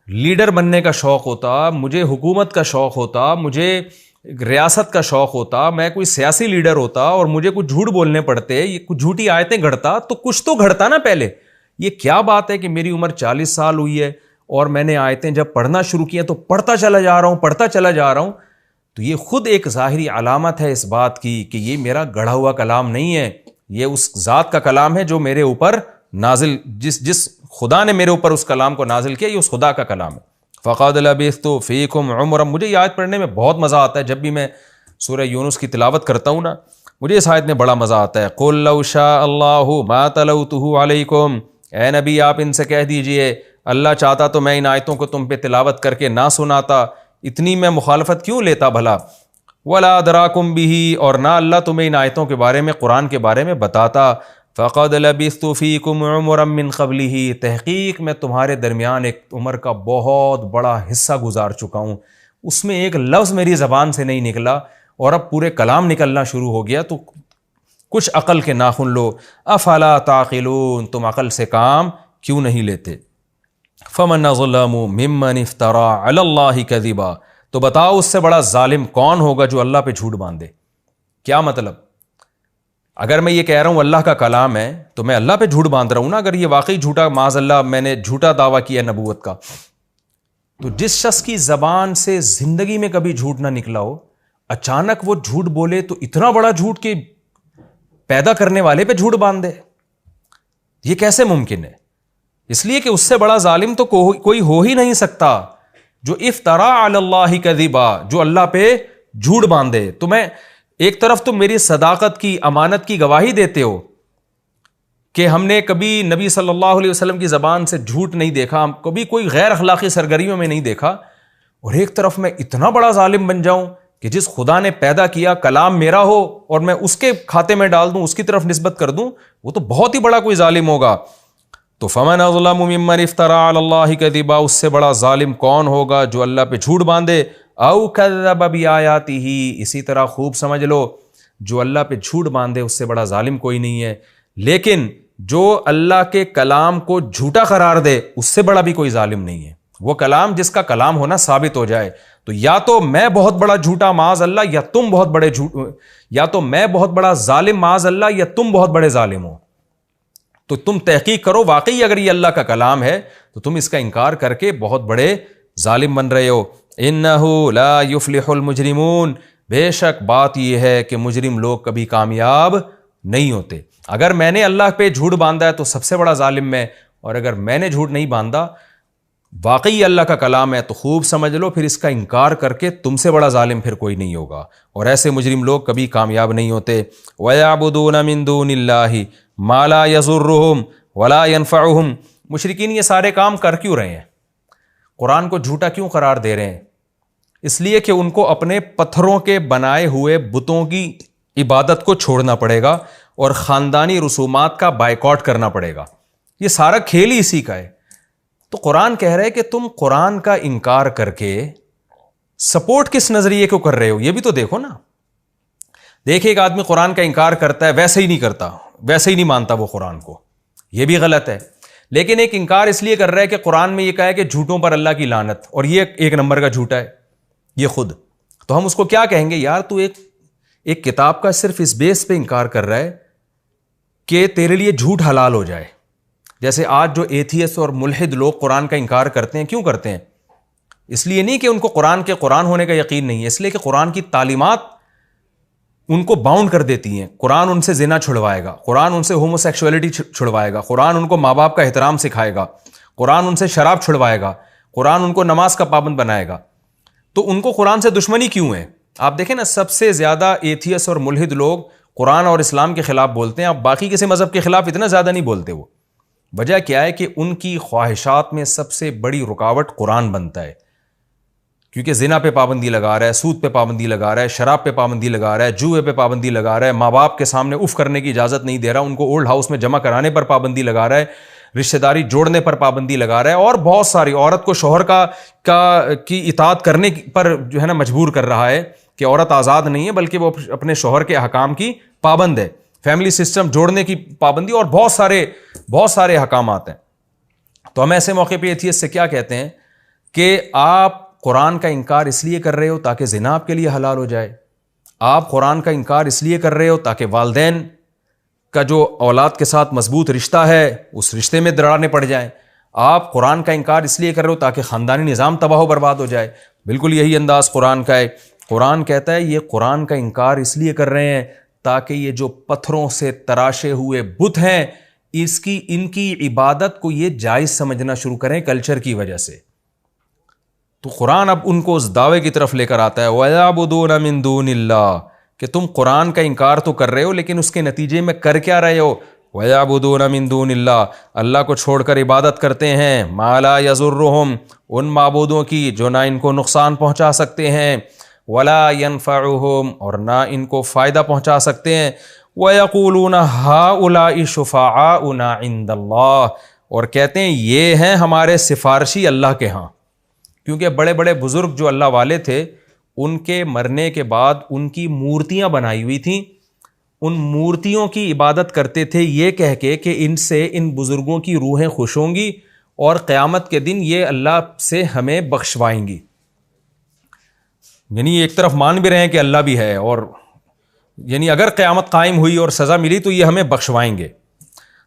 لیڈر بننے کا شوق ہوتا، مجھے حکومت کا شوق ہوتا، مجھے ریاست کا شوق ہوتا، میں کوئی سیاسی لیڈر ہوتا اور مجھے کچھ جھوٹ بولنے پڑتے، یہ کچھ جھوٹی آیتیں گھڑتا، تو کچھ تو گھڑتا نا پہلے۔ یہ کیا بات ہے کہ میری عمر 40 سال ہوئی ہے اور میں نے آیتیں جب پڑھنا شروع کی ہیں تو پڑھتا چلا جا رہا ہوں، تو یہ خود ایک ظاہری علامت ہے اس بات کی کہ یہ میرا گڑھا ہوا کلام نہیں ہے، یہ اس ذات کا کلام ہے جو میرے اوپر نازل، جس خدا نے میرے اوپر اس کلام کو نازل کیا، یہ اس خدا کا کلام ہے۔ فَقَدْ لَبِثْتُ فِيكُمْ عُمْرًا، مجھے یہ آیت پڑھنے میں بہت مزہ آتا ہے، جب بھی میں سورہ یونس کی تلاوت کرتا ہوں نا، مجھے اس آیت میں بڑا مزہ آتا ہے۔ قُلْ لَوْ شَاءَ اللَّهُ مَا تَلَوْتُهُ عَلَيْكُمْ، اے نبی آپ ان سے کہہ دیجئے اللہ چاہتا تو میں ان آیتوں کو تم پہ تلاوت کر کے نہ سناتا، اتنی میں مخالفت کیوں لیتا بھلا؟ وَلَا أَدْرَاكُمْ بِهِ، اور نہ اللہ تمہیں ان آیتوں کے بارے میں، قرآن کے بارے میں بتاتا۔ فَقَدْ لَبِثْتُ فِيكُمْ عُمْرًا مِّن قَبْلِهِ، تحقیق میں تمہارے درمیان ایک عمر کا بہت بڑا حصہ گزار چکا ہوں، اس میں ایک لفظ میری زبان سے نہیں نکلا اور اب پورے کلام نکلنا شروع ہو گیا، تو کچھ عقل کے ناخن لو۔ افلا تعقلون، تم عقل سے کام کیوں نہیں لیتے؟ فمن ظلم ممن افترى علی اللہ کذبا، تو بتاؤ اس سے بڑا ظالم کون ہوگا جو اللہ پہ جھوٹ باندھے؟ کیا مطلب؟ اگر میں یہ کہہ رہا ہوں اللہ کا کلام ہے تو میں اللہ پہ جھوٹ باندھ رہا ہوں نا، اگر یہ واقعی جھوٹا، معاذ اللہ میں نے جھوٹا دعویٰ کیا نبوت کا، تو جس شخص کی زبان سے زندگی میں کبھی جھوٹ نہ نکلا ہو، اچانک وہ جھوٹ بولے تو اتنا بڑا جھوٹ کہ پیدا کرنے والے پہ جھوٹ باندھ دے، یہ کیسے ممکن ہے؟ اس لیے کہ اس سے بڑا ظالم تو کوئی ہو ہی نہیں سکتا جو افترا علی اللہ کذبا، جو اللہ پہ جھوٹ باندھے۔ تو میں ایک طرف تم میری صداقت کی، امانت کی گواہی دیتے ہو کہ ہم نے کبھی نبی صلی اللہ علیہ وسلم کی زبان سے جھوٹ نہیں دیکھا، کبھی کوئی غیر اخلاقی سرگرمیوں میں نہیں دیکھا، اور ایک طرف میں اتنا بڑا ظالم بن جاؤں کہ جس خدا نے پیدا کیا کلام میرا ہو اور میں اس کے کھاتے میں ڈال دوں، اس کی طرف نسبت کر دوں، وہ تو بہت ہی بڑا کوئی ظالم ہوگا۔ تو فمن اظلم ممن افترى علی اللہ کذبا، اس سے بڑا ظالم کون ہوگا جو اللہ پہ جھوٹ باندھے، او کذب بآیاتہ، اسی طرح خوب سمجھ لو جو اللہ پہ جھوٹ باندھے اس سے بڑا ظالم کوئی نہیں ہے، لیکن جو اللہ کے کلام کو جھوٹا قرار دے اس سے بڑا بھی کوئی ظالم نہیں ہے۔ وہ کلام جس کا کلام ہونا ثابت ہو جائے، تو یا تو میں بہت بڑا جھوٹا معاذ اللہ، یا تم بہت بڑے یا تو میں بہت بڑا ظالم معاذ اللہ، یا تم بہت بڑے ظالم ہو۔ تو تم تحقیق کرو، واقعی اگر یہ اللہ کا کلام ہے تو تم اس کا انکار کر کے بہت بڑے ظالم بن رہے ہو۔ انہ لا یفلح المجرمون، بے شک بات یہ ہے کہ مجرم لوگ کبھی کامیاب نہیں ہوتے۔ اگر میں نے اللہ پہ جھوٹ باندھا ہے تو سب سے بڑا ظالم میں، اور اگر میں نے جھوٹ نہیں باندھا، واقعی اللہ کا کلام ہے، تو خوب سمجھ لو پھر اس کا انکار کر کے تم سے بڑا ظالم پھر کوئی نہیں ہوگا، اور ایسے مجرم لوگ کبھی کامیاب نہیں ہوتے۔ وَيَعْبُدُونَ مِن دُونِ اللَّهِ مَا لَا يَضُرُّهُمْ وَلَا يَنفَعُهُمْ، مشرکین یہ سارے کام کر کیوں رہے ہیں؟ قرآن کو جھوٹا کیوں قرار دے رہے ہیں؟ اس لیے کہ ان کو اپنے پتھروں کے بنائے ہوئے بتوں کی عبادت کو چھوڑنا پڑے گا اور خاندانی رسومات کا بائیکاٹ کرنا پڑے گا، یہ سارا کھیل ہی اسی کا ہے۔ تو قرآن کہہ رہے کہ تم قرآن کا انکار کر کے سپورٹ کس نظریے کو کر رہے ہو، یہ بھی تو دیکھو نا۔ دیکھیں ایک آدمی قرآن کا انکار کرتا ہے، ویسے ہی نہیں کرتا، ویسے ہی نہیں مانتا وہ قرآن کو، یہ بھی غلط ہے۔ لیکن ایک انکار اس لیے کر رہا ہے کہ قرآن میں یہ کہا ہے کہ جھوٹوں پر اللہ کی لعنت، اور یہ ایک نمبر کا جھوٹا ہے یہ خود. تو ہم اس کو کیا کہیں گے؟ یار تو ایک کتاب کا صرف اس بیس پہ انکار کر رہا ہے کہ تیرے لیے جھوٹ حلال ہو جائے. جیسے آج جو ایتھیسٹ اور ملحد لوگ قرآن کا انکار کرتے ہیں، کیوں کرتے ہیں؟ اس لیے نہیں کہ ان کو قرآن کے قرآن ہونے کا یقین نہیں ہے، اس لیے کہ قرآن کی تعلیمات ان کو باؤنڈ کر دیتی ہیں. قرآن ان سے زنا چھڑوائے گا، قرآن ان سے ہومو سیکشولیٹی چھڑوائے گا، قرآن ان کو ماں باپ کا احترام سکھائے گا، قرآن ان سے شراب چھڑوائے گا، قرآن ان کو نماز کا پابند بنائے گا. تو ان کو قرآن سے دشمنی کیوں ہے؟ آپ دیکھیں نا، سب سے زیادہ ایتھیسٹ اور ملحد لوگ قرآن اور اسلام کے خلاف بولتے ہیں. آپ باقی کسی مذہب کے خلاف اتنا زیادہ نہیں بولتے. وہ وجہ کیا ہے کہ ان کی خواہشات میں سب سے بڑی رکاوٹ قرآن بنتا ہے، کیونکہ زنا پہ پابندی لگا رہا ہے، سود پہ پابندی لگا رہا ہے، شراب پہ پابندی لگا رہا ہے، جوئے پہ پابندی لگا رہا ہے، ماں باپ کے سامنے اف کرنے کی اجازت نہیں دے رہا، ان کو اولڈ ہاؤس میں جمع کرانے پر پابندی لگا رہا ہے، رشتہ داری جوڑنے پر پابندی لگا رہا ہے، اور بہت ساری عورت کو شوہر کی اطاعت کرنے پر جو ہے نا مجبور کر رہا ہے کہ عورت آزاد نہیں ہے بلکہ وہ اپنے شوہر کے احکام کی پابند ہے. فیملی سسٹم جوڑنے کی پابندی اور بہت سارے احکامات ہیں. تو ہم ایسے موقع پہ ایتھیسٹ سے کیا کہتے ہیں کہ آپ قرآن کا انکار اس لیے کر رہے ہو تاکہ زنا آپ کے لیے حلال ہو جائے. آپ قرآن کا انکار اس لیے کر رہے ہو تاکہ والدین کا جو اولاد کے ساتھ مضبوط رشتہ ہے اس رشتے میں دراڑیں پڑ جائیں. آپ قرآن کا انکار اس لیے کر رہے ہو تاکہ خاندانی نظام تباہ و برباد ہو جائے. بالکل یہی انداز قرآن کا ہے. قرآن کہتا ہے یہ قرآن کا انکار اس لیے کر رہے ہیں تاکہ یہ جو پتھروں سے تراشے ہوئے بت ہیں ان کی عبادت کو یہ جائز سمجھنا شروع کریں کلچر کی وجہ سے. تو قرآن اب ان کو اس دعوے کی طرف لے کر آتا ہے وَيَعْبُدُونَ مِن دُونِ اللَّهِ، کہ تم قرآن کا انکار تو کر رہے ہو لیکن اس کے نتیجے میں کر کیا رہے ہو؟ وَيَعْبُدُونَ مِن دُونِ اللَّهِ، اللہ کو چھوڑ کر عبادت کرتے ہیں مَا لَا يَضُرُّهُمْ، ان معبودوں کی جو نہ ان کو نقصان پہنچا سکتے ہیں، وَلَا يَنفَعُهُمْ، اور نہ ان کو فائدہ پہنچا سکتے ہیں. وَيَقُولُونَ هَؤُلَاءِ شُفَعَاؤُنَا عِندَ اللَّهِ، اور کہتے ہیں یہ ہیں ہمارے سفارشی اللہ کے ہاں. کیونکہ بڑے بڑے بزرگ جو اللہ والے تھے ان کے مرنے کے بعد ان کی مورتیاں بنائی ہوئی تھیں، ان مورتیوں کی عبادت کرتے تھے یہ کہہ کے کہ ان سے ان بزرگوں کی روحیں خوش ہوں گی اور قیامت کے دن یہ اللہ سے ہمیں بخشوائیں گی. یعنی ایک طرف مان بھی رہے ہیں کہ اللہ بھی ہے، اور یعنی اگر قیامت قائم ہوئی اور سزا ملی تو یہ ہمیں بخشوائیں گے.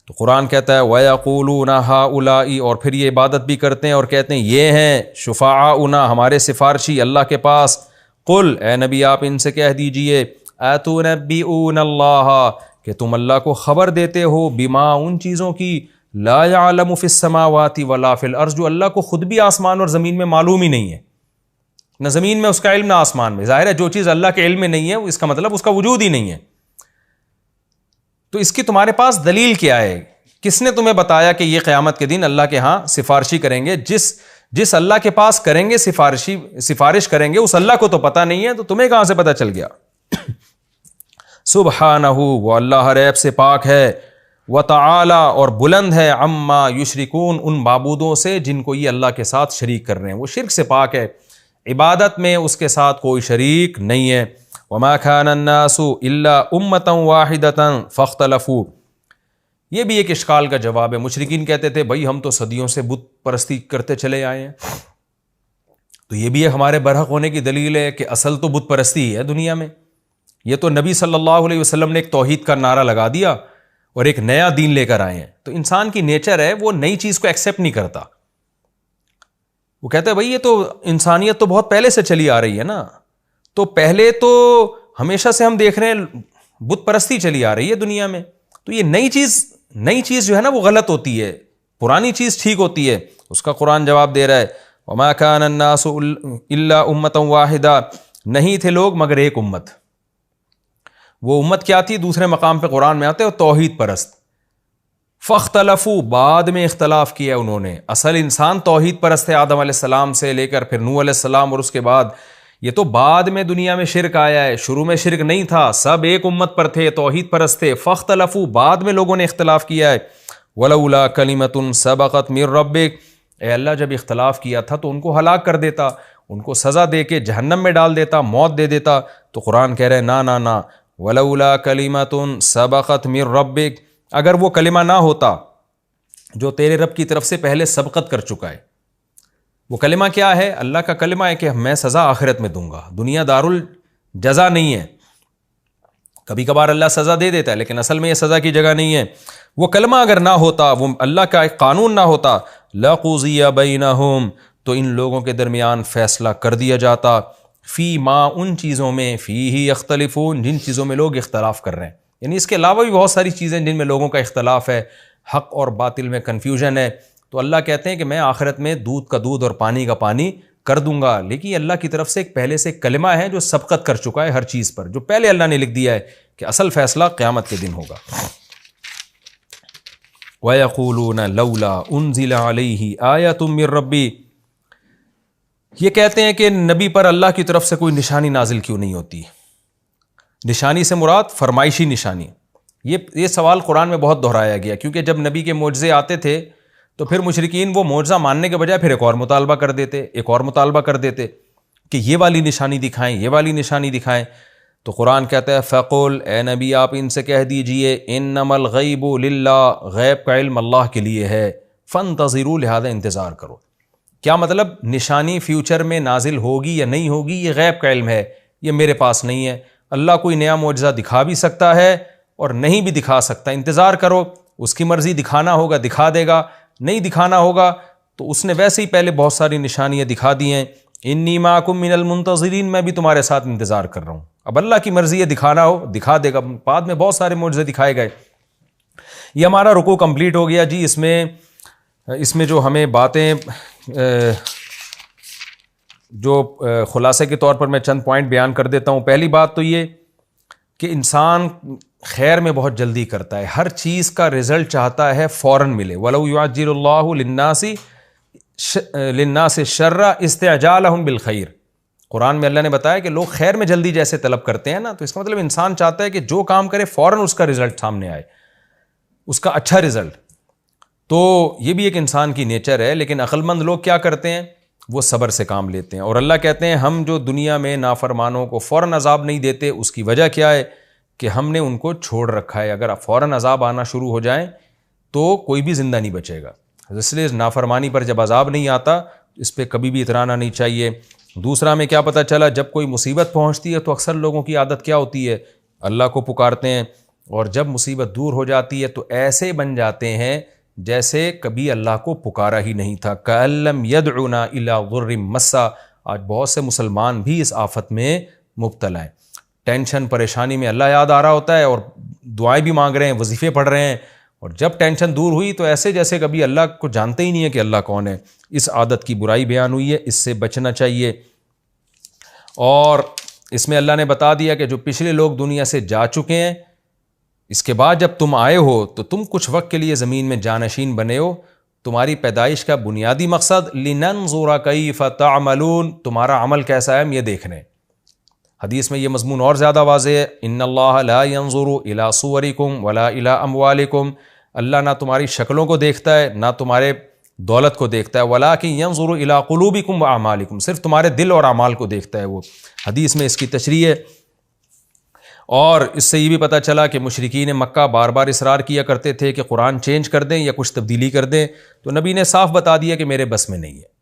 تو قرآن کہتا ہے وَيَقُولُونَ هَؤُلَاءِ، اور پھر یہ عبادت بھی کرتے ہیں اور کہتے ہیں یہ ہیں شفعاؤنا، ہمارے سفارشی اللہ کے پاس. قل، اے نبی آپ ان سے کہہ دیجئے اَتُنَبِّئُونَ اللَّهَ، کہ تم اللہ کو خبر دیتے ہو بما، ان چیزوں کی لا يعلم فی السماوات ولا فی الارض، جو اللہ کو خود بھی آسمان اور زمین میں معلوم ہی نہیں ہے. نہ زمین میں اس کا علم نہ آسمان میں. ظاہر ہے جو چیز اللہ کے علم میں نہیں ہے اس کا مطلب اس کا وجود ہی نہیں ہے. تو اس کی تمہارے پاس دلیل کیا ہے؟ کس نے تمہیں بتایا کہ یہ قیامت کے دن اللہ کے ہاں سفارشی کریں گے؟ جس اللہ کے پاس کریں گے سفارش کریں گے اس اللہ کو تو پتہ نہیں ہے، تو تمہیں کہاں سے پتہ چل گیا؟ سبحانہ، وہ اللہ ہر عیب سے پاک ہے، وتعالی، اور بلند ہے، عما یشرکون، ان معبودوں سے جن کو یہ اللہ کے ساتھ شریک کر رہے ہیں. وہ شرک سے پاک ہے، عبادت میں اس کے ساتھ کوئی شریک نہیں ہے. وما كان الناس الا امة واحدة فاختلفوا، یہ بھی ایک اشکال کا جواب ہے. مشرکین کہتے تھے بھائی ہم تو صدیوں سے بت پرستی کرتے چلے آئے ہیں، تو یہ بھی ہمارے برحق ہونے کی دلیل ہے کہ اصل تو بت پرستی ہی ہے دنیا میں. یہ تو نبی صلی اللہ علیہ وسلم نے ایک توحید کا نعرہ لگا دیا اور ایک نیا دین لے کر آئے ہیں. تو انسان کی نیچر ہے وہ نئی چیز کو ایکسیپٹ نہیں کرتا. وہ کہتا ہے بھائی یہ تو انسانیت تو بہت پہلے سے چلی آ رہی ہے نا، تو پہلے تو ہمیشہ سے ہم دیکھ رہے ہیں بت پرستی چلی آ رہی ہے دنیا میں، تو یہ نئی چیز جو ہے نا وہ غلط ہوتی ہے، پرانی چیز ٹھیک ہوتی ہے. اس کا قرآن جواب دے رہا ہے وما كان الناس الا امة واحدة، نہیں تھے لوگ مگر ایک امت. وہ امت کیا تھی؟ دوسرے مقام پہ قرآن میں آتے ہیں توحید پرست. فاختلفوا، بعد میں اختلاف کیا انہوں نے. اصل انسان توحید پرست ہے آدم علیہ السلام سے لے کر پھر نوح علیہ السلام، اور اس کے بعد یہ تو بعد میں دنیا میں شرک آیا ہے. شروع میں شرک نہیں تھا، سب ایک امت پر تھے، توحید پرست تھے. فاختلفوا، بعد میں لوگوں نے اختلاف کیا ہے. ولولا کلمۃ سبقت من ربک، اے اللہ جب اختلاف کیا تھا تو ان کو ہلاک کر دیتا، ان کو سزا دے کے جہنم میں ڈال دیتا، موت دے دیتا. تو قرآن کہہ رہے ہیں نا، ولولا کلمۃ سبقت من ربک، اگر وہ کلمہ نہ ہوتا جو تیرے رب کی طرف سے پہلے سبقت کر چکا ہے۔ وہ کلمہ کیا ہے؟ اللہ کا کلمہ ہے کہ میں سزا آخرت میں دوں گا، دنیا دار الجزا نہیں ہے۔ کبھی کبھار اللہ سزا دے دیتا ہے لیکن اصل میں یہ سزا کی جگہ نہیں ہے۔ وہ کلمہ اگر نہ ہوتا، وہ اللہ کا ایک قانون نہ ہوتا، لَقُضِیَ بَیْنَهُمْ، تو ان لوگوں کے درمیان فیصلہ کر دیا جاتا، فی ما، ان چیزوں میں، فیہ یختلفون، جن چیزوں میں لوگ اختلاف کر رہے ہیں۔ یعنی اس کے علاوہ بھی بہت ساری چیزیں جن میں لوگوں کا اختلاف ہے، حق اور باطل میں کنفیوژن ہے، تو اللہ کہتے ہیں کہ میں آخرت میں دودھ کا دودھ اور پانی کا پانی کر دوں گا۔ لیکن یہ اللہ کی طرف سے ایک پہلے سے ایک کلمہ ہے جو سبقت کر چکا ہے ہر چیز پر، جو پہلے اللہ نے لکھ دیا ہے کہ اصل فیصلہ قیامت کے دن ہوگا۔ وَيَقُولُونَ لَوْلَا أُنزِلَ عَلَيْهِ آيَةٌ مِّن رَّبِّهِ، یہ کہتے ہیں کہ نبی پر اللہ کی طرف سے کوئی نشانی نازل کیوں نہیں ہوتی؟ نشانی سے مراد فرمائشی نشانی۔ یہ سوال قرآن میں بہت دہرایا گیا، کیونکہ جب نبی کے معجزے آتے تھے تو پھر مشرکین وہ معجزہ ماننے کے بجائے پھر ایک اور مطالبہ کر دیتے کہ یہ والی نشانی دکھائیں، یہ والی نشانی دکھائیں۔ تو قرآن کہتا ہے فَقُلْ، اے نبی آپ ان سے کہہ دیجئے، اِنَّمَا الْغَيْبُ لِلَّهِ، غیب کا علم اللہ کے لیے ہے، فَانْتَظِرُوا، لہذا انتظار کرو۔ کیا مطلب؟ نشانی فیوچر میں نازل ہوگی یا نہیں ہوگی یہ غیب کا علم ہے، یہ میرے پاس نہیں ہے۔ اللہ کوئی نیا معجزہ دکھا بھی سکتا ہے اور نہیں بھی دکھا سکتا، انتظار کرو، اس کی مرضی، دکھانا ہوگا دکھا دے گا، نہیں دکھانا ہوگا تو اس نے ویسے ہی پہلے بہت ساری نشانیاں دکھا دی ہیں۔ انی معکم من المنتظرین، میں بھی تمہارے ساتھ انتظار کر رہا ہوں۔ اب اللہ کی مرضی ہے، دکھانا ہو دکھا دے گا۔ بعد میں بہت سارے معجزے دکھائے گئے۔ یہ ہمارا رکوع کمپلیٹ ہو گیا جی۔ اس میں جو ہمیں باتیں جو خلاصے کے طور پر میں چند پوائنٹ بیان کر دیتا ہوں۔ پہلی بات تو یہ کہ انسان خیر میں بہت جلدی کرتا ہے، ہر چیز کا رزلٹ چاہتا ہے فوراً ملے۔ وَلَوْ يُعَجِّلُ اللَّهُ لِلنَّاسِ الشَّرَّ اسْتِعْجَالَهُمْ بِالْخَيْرِ، قرآن میں اللہ نے بتایا کہ لوگ خیر میں جلدی جیسے طلب کرتے ہیں نا، تو اس کا مطلب انسان چاہتا ہے کہ جو کام کرے فوراً اس کا رزلٹ سامنے آئے، اس کا اچھا رزلٹ۔ تو یہ بھی ایک انسان کی نیچر ہے، لیکن عقل مند لوگ کیا کرتے ہیں؟ وہ صبر سے کام لیتے ہیں۔ اور اللہ کہتے ہیں ہم جو دنیا میں نافرمانوں کو فوراً عذاب نہیں دیتے، اس کی وجہ کیا ہے؟ کہ ہم نے ان کو چھوڑ رکھا ہے۔ اگر فوراً عذاب آنا شروع ہو جائیں تو کوئی بھی زندہ نہیں بچے گا، اس لیے نافرمانی پر جب عذاب نہیں آتا اس پہ کبھی بھی اترانا نہیں چاہیے۔ دوسرا میں کیا پتہ چلا، جب کوئی مصیبت پہنچتی ہے تو اکثر لوگوں کی عادت کیا ہوتی ہے؟ اللہ کو پکارتے ہیں، اور جب مصیبت دور ہو جاتی ہے تو ایسے بن جاتے ہیں جیسے کبھی اللہ کو پکارا ہی نہیں تھا۔ كَأَن لَّمْ يَدْعُنَا إِلَىٰ ضُرٍّ مَّسَّ، آج بہت سے مسلمان بھی اس آفت میں مبتلا ہیں۔ ٹینشن پریشانی میں اللہ یاد آ رہا ہوتا ہے اور دعائیں بھی مانگ رہے ہیں، وظیفے پڑھ رہے ہیں، اور جب ٹینشن دور ہوئی تو ایسے جیسے کبھی اللہ کو جانتے ہی نہیں ہے کہ اللہ کون ہے۔ اس عادت کی برائی بیان ہوئی ہے، اس سے بچنا چاہیے۔ اور اس میں اللہ نے بتا دیا کہ جو پچھلے لوگ دنیا سے جا چکے ہیں، اس کے بعد جب تم آئے ہو تو تم کچھ وقت کے لیے زمین میں جانشین بنے ہو۔ تمہاری پیدائش کا بنیادی مقصد لِنَنظُرَ كَيْفَ تَعْمَلُونَ، تمہارا عمل کیسا ہے ہم یہ دیکھ رہے ہیں۔ حدیث میں یہ مضمون اور زیادہ واضح ہے، ان اللہ لا ينظر الى صورکم ولا الى اموالکم، اللہ نہ تمہاری شکلوں کو دیکھتا ہے نہ تمہارے دولت کو دیکھتا ہے، ولکن ينظر الى قلوبکم واعمالکم، صرف تمہارے دل اور اعمال کو دیکھتا ہے وہ۔ حدیث میں اس کی تشریح ہے۔ اور اس سے یہ بھی پتہ چلا کہ مشرکین مکہ بار بار اصرار کیا کرتے تھے کہ قرآن چینج کر دیں یا کچھ تبدیلی کر دیں، تو نبی نے صاف بتا دیا کہ میرے بس میں نہیں ہے۔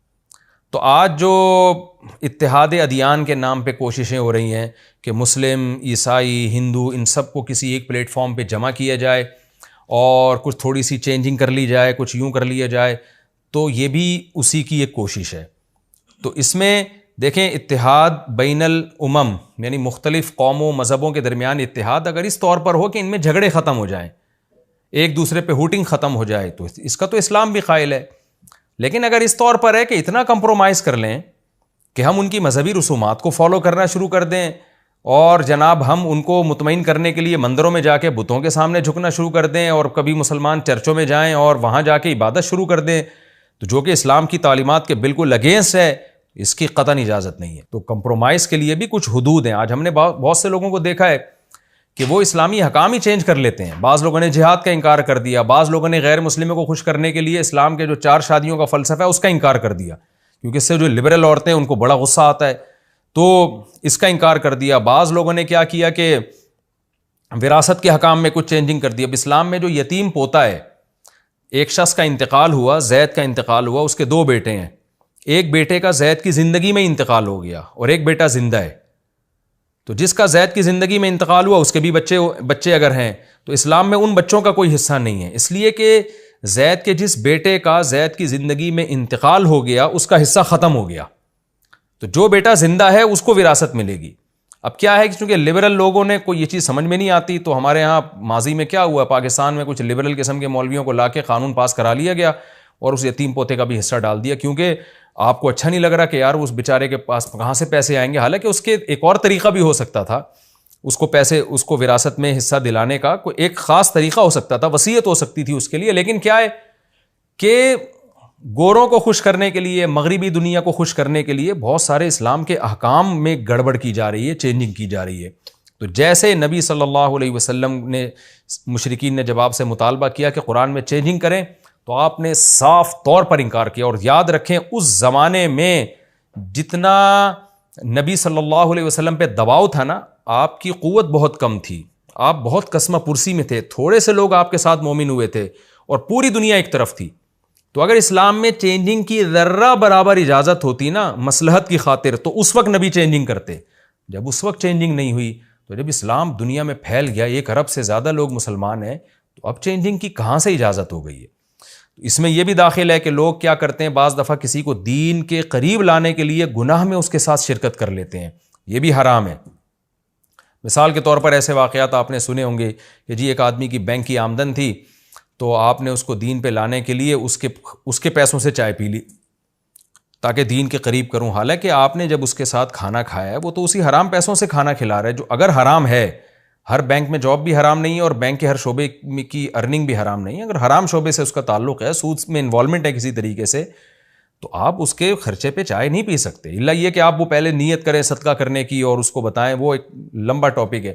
تو آج جو اتحاد ادیان کے نام پہ کوششیں ہو رہی ہیں کہ مسلم، عیسائی، ہندو، ان سب کو کسی ایک پلیٹ فارم پہ جمع کیا جائے اور کچھ تھوڑی سی چینجنگ کر لی جائے، کچھ یوں کر لیا جائے، تو یہ بھی اسی کی ایک کوشش ہے۔ تو اس میں دیکھیں اتحاد بین الامم، یعنی مختلف قوموں مذہبوں کے درمیان اتحاد اگر اس طور پر ہو کہ ان میں جھگڑے ختم ہو جائیں، ایک دوسرے پہ ہوٹنگ ختم ہو جائے، تو اس کا تو اسلام بھی قائل ہے۔ لیکن اگر اس طور پر ہے کہ اتنا کمپرومائز کر لیں کہ ہم ان کی مذہبی رسومات کو فالو کرنا شروع کر دیں، اور جناب ہم ان کو مطمئن کرنے کے لیے مندروں میں جا کے بتوں کے سامنے جھکنا شروع کر دیں، اور کبھی مسلمان چرچوں میں جائیں اور وہاں جا کے عبادت شروع کر دیں، تو جو کہ اسلام کی تعلیمات کے بالکل اگینسٹ ہے، اس کی قطعاً اجازت نہیں ہے۔ تو کمپرومائز کے لیے بھی کچھ حدود ہیں۔ آج ہم نے بہت سے لوگوں کو دیکھا ہے کہ وہ اسلامی حکام ہی چینج کر لیتے ہیں۔ بعض لوگوں نے جہاد کا انکار کر دیا، بعض لوگوں نے غیر مسلموں کو خوش کرنے کے لیے اسلام کے جو 4 شادیوں کا فلسفہ ہے اس کا انکار کر دیا، کیونکہ اس سے جو لبرل عورتیں ہیں ان کو بڑا غصہ آتا ہے، تو اس کا انکار کر دیا۔ بعض لوگوں نے کیا کیا کہ وراثت کے حکام میں کچھ چینجنگ کر دی۔ اب اسلام میں جو یتیم پوتا ہے، ایک شخص کا انتقال ہوا، زید کا انتقال ہوا، اس کے 2 بیٹے ہیں، ایک بیٹے کا زید کی زندگی میں انتقال ہو گیا اور ایک بیٹا زندہ ہے، تو جس کا زید کی زندگی میں انتقال ہوا اس کے بھی بچے اگر ہیں تو اسلام میں ان بچوں کا کوئی حصہ نہیں ہے، اس لیے کہ زید کے جس بیٹے کا زید کی زندگی میں انتقال ہو گیا اس کا حصہ ختم ہو گیا، تو جو بیٹا زندہ ہے اس کو وراثت ملے گی۔ اب کیا ہے کہ چونکہ لبرل لوگوں نے کوئی یہ چیز سمجھ میں نہیں آتی، تو ہمارے ہاں ماضی میں کیا ہوا، پاکستان میں کچھ لبرل قسم کے مولویوں کو لا کے قانون پاس کرا لیا گیا اور اس یتیم پوتے کا بھی حصہ ڈال دیا، کیونکہ آپ کو اچھا نہیں لگ رہا کہ یار اس بیچارے کے پاس کہاں سے پیسے آئیں گے، حالانکہ اس کے ایک اور طریقہ بھی ہو سکتا تھا، اس کو پیسے، اس کو وراثت میں حصہ دلانے کا کوئی ایک خاص طریقہ ہو سکتا تھا، وصیت ہو سکتی تھی اس کے لیے، لیکن کیا ہے کہ گوروں کو خوش کرنے کے لیے، مغربی دنیا کو خوش کرنے کے لیے بہت سارے اسلام کے احکام میں گڑبڑ کی جا رہی ہے، چینجنگ کی جا رہی ہے۔ تو جیسے نبی صلی اللہ علیہ وسلم نے، مشرکین نے جب آپ سے مطالبہ کیا کہ قرآن میں چینجنگ کریں تو آپ نے صاف طور پر انکار کیا، اور یاد رکھیں اس زمانے میں جتنا نبی صلی اللہ علیہ وسلم پہ دباؤ تھا نا، آپ کی قوت بہت کم تھی، آپ بہت کسمہ پرسی میں تھے، تھوڑے سے لوگ آپ کے ساتھ مومن ہوئے تھے اور پوری دنیا ایک طرف تھی۔ تو اگر اسلام میں چینجنگ کی ذرہ برابر اجازت ہوتی نا مصلحت کی خاطر، تو اس وقت نبی چینجنگ کرتے، جب اس وقت چینجنگ نہیں ہوئی، تو جب اسلام دنیا میں پھیل گیا، 1 ارب سے زیادہ لوگ مسلمان ہیں، تو اب چینجنگ کی کہاں سے اجازت ہو گئی ہے؟ اس میں یہ بھی داخل ہے کہ لوگ کیا کرتے ہیں، بعض دفعہ کسی کو دین کے قریب لانے کے لیے گناہ میں اس کے ساتھ شرکت کر لیتے ہیں، یہ بھی حرام ہے۔ مثال کے طور پر ایسے واقعات آپ نے سنے ہوں گے کہ جی ایک آدمی کی بینک کی آمدن تھی، تو آپ نے اس کو دین پہ لانے کے لیے اس کے پیسوں سے چائے پی لی تاکہ دین کے قریب کروں، حالانکہ آپ نے جب اس کے ساتھ کھانا کھایا ہے وہ تو اسی حرام پیسوں سے کھانا کھلا رہا ہے، جو اگر حرام ہے، ہر بینک میں جاب بھی حرام نہیں ہے اور بینک کے ہر شعبے کی ارننگ بھی حرام نہیں ہے، اگر حرام شعبے سے اس کا تعلق ہے، سود میں انوالومنٹ ہے کسی طریقے سے، تو آپ اس کے خرچے پہ چائے نہیں پی سکتے، الا یہ کہ آپ وہ پہلے نیت کریں صدقہ کرنے کی اور اس کو بتائیں، وہ ایک لمبا ٹاپک ہے۔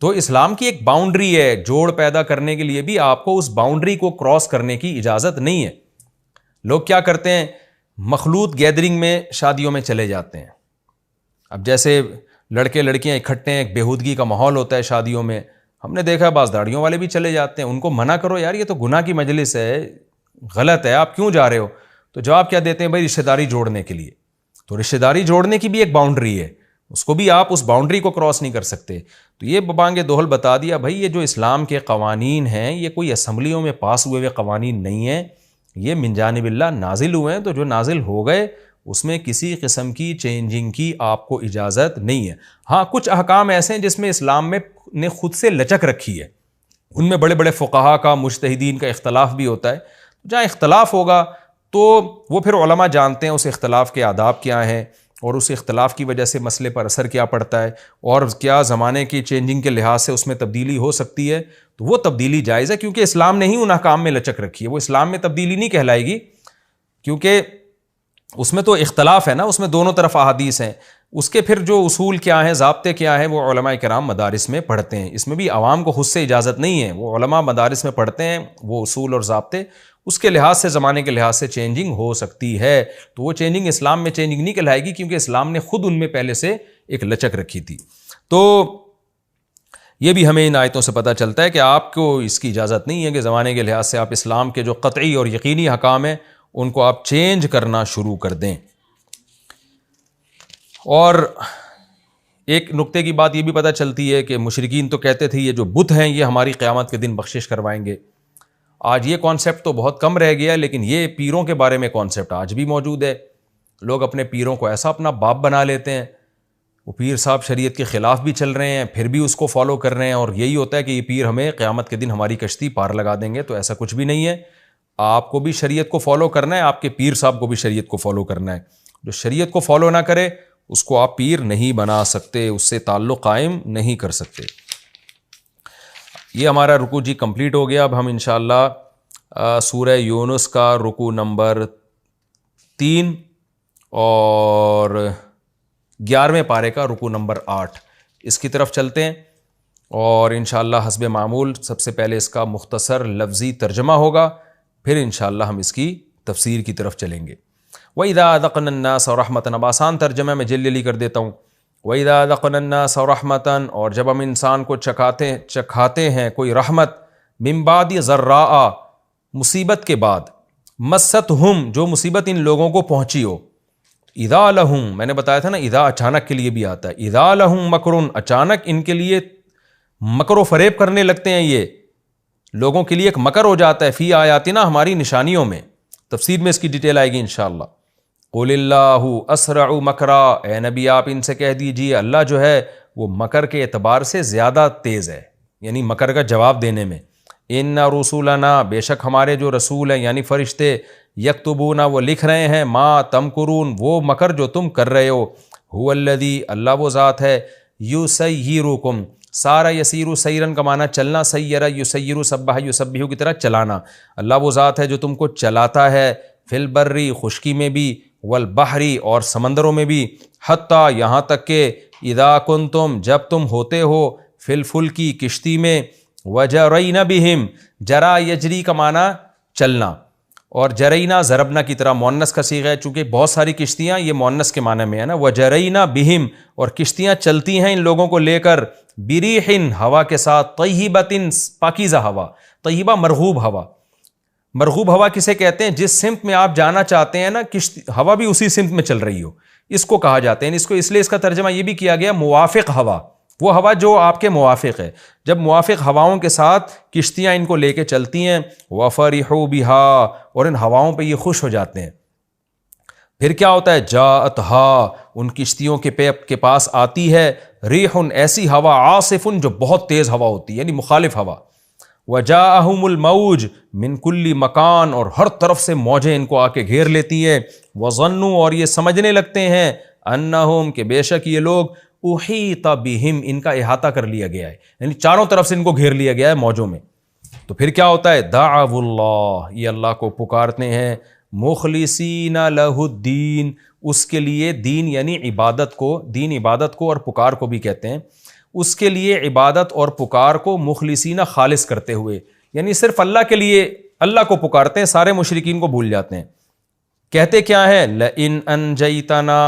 تو اسلام کی ایک باؤنڈری ہے، جوڑ پیدا کرنے کے لیے بھی آپ کو اس باؤنڈری کو کراس کرنے کی اجازت نہیں ہے۔ لوگ کیا کرتے ہیں، مخلوط گیدرنگ میں شادیوں میں چلے جاتے ہیں، اب جیسے لڑکے لڑکیاں اکٹھے ہیں، ایک بےہودگی کا ماحول ہوتا ہے شادیوں میں، ہم نے دیکھا بعض داڑھیوں والے بھی چلے جاتے ہیں، ان کو منع کرو یار یہ تو گناہ کی مجلس ہے، غلط ہے، آپ کیوں جا رہے ہو؟ تو جواب کیا دیتے ہیں، بھائی رشتہ داری جوڑنے کے لیے، تو رشتہ داری جوڑنے کی بھی ایک باؤنڈری ہے، اس کو بھی آپ اس باؤنڈری کو کراس نہیں کر سکتے۔ تو یہ ببانگ دوہل بتا دیا بھائی یہ جو اسلام کے قوانین ہیں یہ کوئی اسمبلیوں میں پاس ہوئے قوانین نہیں ہیں، یہ من جانب اللہ نازل ہوئے ہیں، تو جو نازل ہو گئے اس میں کسی قسم کی چینجنگ کی آپ کو اجازت نہیں ہے۔ ہاں کچھ احکام ایسے ہیں جس میں اسلام میں نے خود سے لچک رکھی ہے، ان میں بڑے بڑے فقہا کا، مجتہدین کا اختلاف بھی ہوتا ہے، جہاں اختلاف ہوگا تو وہ پھر علماء جانتے ہیں اس اختلاف کے آداب کیا ہیں اور اس اختلاف کی وجہ سے مسئلے پر اثر کیا پڑتا ہے اور کیا زمانے کی چینجنگ کے لحاظ سے اس میں تبدیلی ہو سکتی ہے، تو وہ تبدیلی جائز ہے، کیونکہ اسلام نے ہی ان احکام میں لچک رکھی ہے، وہ اسلام میں تبدیلی نہیں کہلائے گی، کیونکہ اس میں تو اختلاف ہے نا، اس میں دونوں طرف احادیث ہیں، اس کے پھر جو اصول کیا ہیں، ضابطے کیا ہیں، وہ علماء کرام مدارس میں پڑھتے ہیں، اس میں بھی عوام کو خود سے اجازت نہیں ہے، وہ علماء مدارس میں پڑھتے ہیں وہ اصول اور ضابطے، اس کے لحاظ سے، زمانے کے لحاظ سے چینجنگ ہو سکتی ہے، تو وہ چینجنگ اسلام میں چینجنگ نہیں کہلائے گی، کیونکہ اسلام نے خود ان میں پہلے سے ایک لچک رکھی تھی۔ تو یہ بھی ہمیں ان آیتوں سے پتہ چلتا ہے کہ آپ کو اس کی اجازت نہیں ہے کہ زمانے کے لحاظ سے آپ اسلام کے جو قطعی اور یقینی حکام ہیں ان کو آپ چینج کرنا شروع کر دیں۔ اور ایک نقطے کی بات یہ بھی پتہ چلتی ہے کہ مشرکین تو کہتے تھے یہ جو بت ہیں یہ ہماری قیامت کے دن بخشش کروائیں گے، آج یہ کانسیپٹ تو بہت کم رہ گیا، لیکن یہ پیروں کے بارے میں کانسیپٹ آج بھی موجود ہے، لوگ اپنے پیروں کو ایسا اپنا باپ بنا لیتے ہیں، وہ پیر صاحب شریعت کے خلاف بھی چل رہے ہیں پھر بھی اس کو فالو کر رہے ہیں، اور یہی ہوتا ہے کہ یہ پیر ہمیں قیامت کے دن ہماری کشتی پار لگا دیں گے، تو ایسا کچھ بھی نہیں ہے، آپ کو بھی شریعت کو فالو کرنا ہے، آپ کے پیر صاحب کو بھی شریعت کو فالو کرنا ہے، جو شریعت کو فالو نہ کرے اس کو آپ پیر نہیں بنا سکتے، اس سے تعلق قائم نہیں کر سکتے۔ یہ ہمارا رکوع جی کمپلیٹ ہو گیا، اب ہم انشاءاللہ سورہ یونس کا رکوع نمبر 3 اور 11ویں پارے کا رکوع نمبر 8 اس کی طرف چلتے ہیں، اور انشاءاللہ حسب معمول سب سے پہلے اس کا مختصر لفظی ترجمہ ہوگا، پھر انشاءاللہ ہم اس کی تفسیر کی طرف چلیں گے۔ وَإِذَا أَذَقْنَا النَّاسَ رَحْمَةً، اب آسان ترجمہ میں جلدی کر دیتا ہوں، وَإِذَا أَذَقْنَا النَّاسَ رَحْمَةً، اور جب ہم انسان کو چکھاتے ہیں کوئی رحمت، مِن بَعْدِ ضَرَّاءَ، مصیبت کے بعد، مستہم جو مصیبت ان لوگوں کو پہنچی ہو، اذا لہم میں نے بتایا تھا نا اذا اچانک کے لیے بھی آتا ہے، اذا لہم مکرن اچانک ان کے لیے مکر و فریب کرنے لگتے ہیں، یہ لوگوں کے لیے ایک مکر ہو جاتا ہے، فی آیاتنا ہماری نشانیوں میں، تفسیر میں اس کی ڈیٹیل آئے گی انشاءاللہ۔ قل اللہ اسرع مکرا، اے نبی آپ ان سے کہہ دیجیے اللہ جو ہے وہ مکر کے اعتبار سے زیادہ تیز ہے، یعنی مکر کا جواب دینے میں۔ ان رسولنا بے شک ہمارے جو رسول ہیں یعنی فرشتے، یکتبون وہ لکھ رہے ہیں، ما تمکرون وہ مکر جو تم کر رہے ہو، هو الذی اللہ وہ ذات ہے، یسیرکم سارا یسیرو سیرن کا معنی چلنا، سیرہ یسیرو سبح یسبحو کی طرح چلانا، اللہ وہ ذات ہے جو تم کو چلاتا ہے، فی البری خشکی میں بھی، والبحری اور سمندروں میں بھی، حتیٰ یہاں تک کہ اذا کنتم جب تم ہوتے ہو، فی الفلکی کشتی میں، وجرین بہم جرا یجری کا معنی چلنا، اور جرینا ضربنا کی طرح مؤنث کا صیغہ ہے، چونکہ بہت ساری کشتیاں یہ مؤنث کے معنی میں ہے نا، وجرینا بہم اور کشتیاں چلتی ہیں ان لوگوں کو لے کر، بریحن ہوا کے ساتھ، طیبۃ پاکیزہ ہوا، طیبہ مرغوب ہوا، مرغوب ہوا کسے کہتے ہیں؟ جس سمت میں آپ جانا چاہتے ہیں نا ہوا بھی اسی سمت میں چل رہی ہو، اس کو کہا جاتے ہیں، اس کو اس لیے اس کا ترجمہ یہ بھی کیا گیا موافق ہوا، وہ ہوا جو آپ کے موافق ہے، جب موافق ہواؤں کے ساتھ کشتیاں ان کو لے کے چلتی ہیں، وَفَرِحُوا بِهَا اور ان ہواؤں پہ یہ خوش ہو جاتے ہیں، پھر کیا ہوتا ہے؟ جاءتها ان کشتیوں کے پاس آتی ہے، ریح ایسی ہوا، عاصف جو بہت تیز ہوا ہوتی ہے یعنی مخالف ہوا، وجاءہم الموج من کل مکان اور ہر طرف سے موجیں ان کو آ کے گھیر لیتی ہیں، وظنوا اور یہ سمجھنے لگتے ہیں، انہم کہ بے شک یہ لوگ، احیط بہم ان کا احاطہ کر لیا گیا ہے، یعنی چاروں طرف سے ان کو گھیر لیا گیا ہے موجوں میں۔ تو پھر کیا ہوتا ہے؟ دعوا اللہ یہ اللہ کو پکارتے ہیں، مخلصین لہ الدین اس کے لیے، دین یعنی عبادت کو، دین عبادت کو اور پکار کو بھی کہتے ہیں، اس کے لیے عبادت اور پکار کو مخلصین خالص کرتے ہوئے، یعنی صرف اللہ کے لیے اللہ کو پکارتے ہیں، سارے مشرکین کو بھول جاتے ہیں۔ کہتے کیا ہے؟ لئن انجیتنا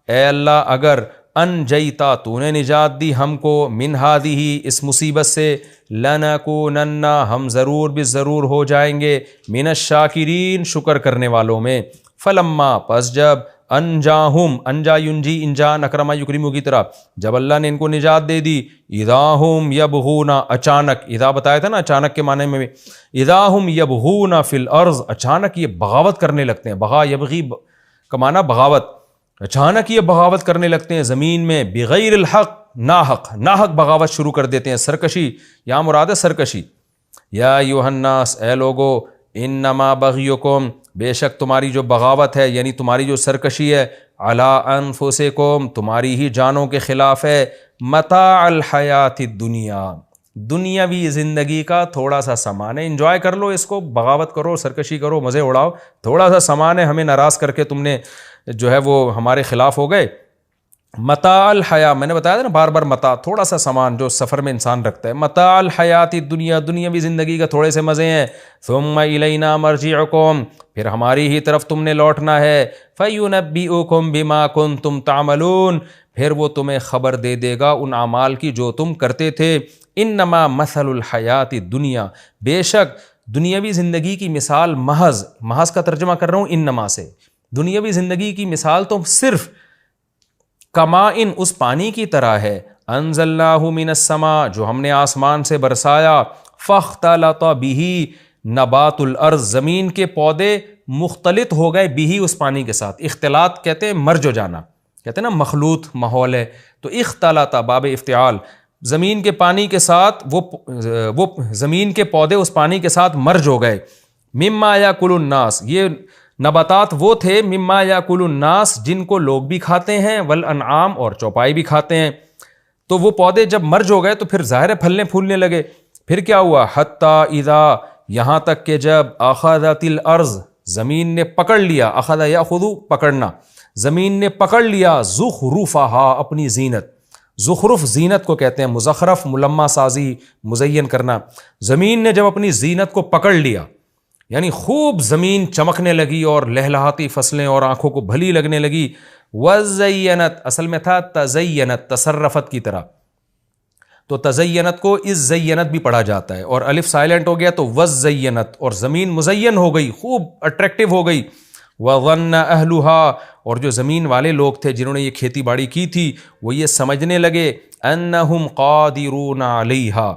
اے اللہ اگر انجیتا تو نے نجات دی ہم کو، من ہذہ اس مصیبت سے، لنکونن ہم ضرور بالضرور ہو جائیں گے، من الشاکرین شکر کرنے والوں میں، فلما پس جب، انجاہم انجا ینجی انجا نکرما یکرمو کی طرح، جب اللہ نے ان کو نجات دے دی، اذا ہم یبغون اچانک، اذا بتایا تھا نا اچانک کے معنی میں بھی، اذا ہم یبغون فی الارض اچانک یہ بغاوت کرنے لگتے ہیں، بغا یبغی کا معنی بغاوت، اچانک یہ بغاوت کرنے لگتے ہیں زمین میں، بغیر الحق ناحق بغاوت شروع کر دیتے ہیں، سرکشی یہاں مراد ہے سرکشی۔ یا ایھا الناس اے لوگو، انما بغیکم بے شک تمہاری جو بغاوت ہے یعنی تمہاری جو سرکشی ہے، علی انفسکم تمہاری ہی جانوں کے خلاف ہے، متاع الحیات الدنیا دنیاوی زندگی کا تھوڑا سا سامان ہے، انجوائے کر لو اس کو، بغاوت کرو، سرکشی کرو، مزے اڑاؤ، تھوڑا سا سامان ہے، ہمیں ناراض کر کے تم نے جو ہے وہ ہمارے خلاف ہو گئے۔ متاع الحیا میں نے بتایا تھا نا بار بار، متاع تھوڑا سا سامان جو سفر میں انسان رکھتا ہے، متاع الحیات الدنیا دنیاوی زندگی کا تھوڑے سے مزے ہیں، ثم الینا مرجعکم پھر ہماری ہی طرف تم نے لوٹنا ہے، فینبئکم بما کنتم تعملون پھر وہ تمہیں خبر دے دے گا ان اعمال کی جو تم کرتے تھے۔ انما مثل الحیات الدنیا بے شک دنیاوی زندگی کی مثال، محض کا ترجمہ کر رہا ہوں انما سے، دنیاوی زندگی کی مثال تو صرف کمائن اس پانی کی طرح ہے، انزلناہ من السماء جو ہم نے آسمان سے برسایا، فاختلط بہ نبات الارض زمین کے پودے مختلط ہو گئے بہ اس پانی کے ساتھ، اختلاط کہتے ہیں مرج ہو جانا، کہتے ہیں نا مخلوط ماحول ہے، تو اختلط باب افتعال زمین کے پانی کے ساتھ وہ زمین کے پودے اس پانی کے ساتھ مرج ہو گئے، مما یاکل الناس یہ نباتات وہ تھے، مما یاکل الناس جن کو لوگ بھی کھاتے ہیں، والانعام اور چوپائی بھی کھاتے ہیں، تو وہ پودے جب مرج ہو گئے تو پھر ظاہر ہے پھلنے پھولنے لگے، پھر کیا ہوا، حتی اذا یہاں تک کہ جب اخذت الارض زمین نے پکڑ لیا، اخذ یاخذ پکڑنا، زمین نے پکڑ لیا، زخرفہا اپنی زینت، زخرف زینت کو کہتے ہیں، مزخرف ملمع سازی مزین کرنا، زمین نے جب اپنی زینت کو پکڑ لیا یعنی خوب زمین چمکنے لگی اور لہلہاتی فصلیں اور آنکھوں کو بھلی لگنے لگی، وزینت اصل میں تھا تزینت تصرفت کی طرح، تو تزینت کو از زینت بھی پڑھا جاتا ہے، اور الف سائلنٹ ہو گیا تو وزینت، اور زمین مزین ہو گئی، خوب اٹریکٹیو ہو گئی۔ وظن اہلها، اور جو زمین والے لوگ تھے جنہوں نے یہ کھیتی باڑی کی تھی وہ یہ سمجھنے لگے انہم قادرون علیہا،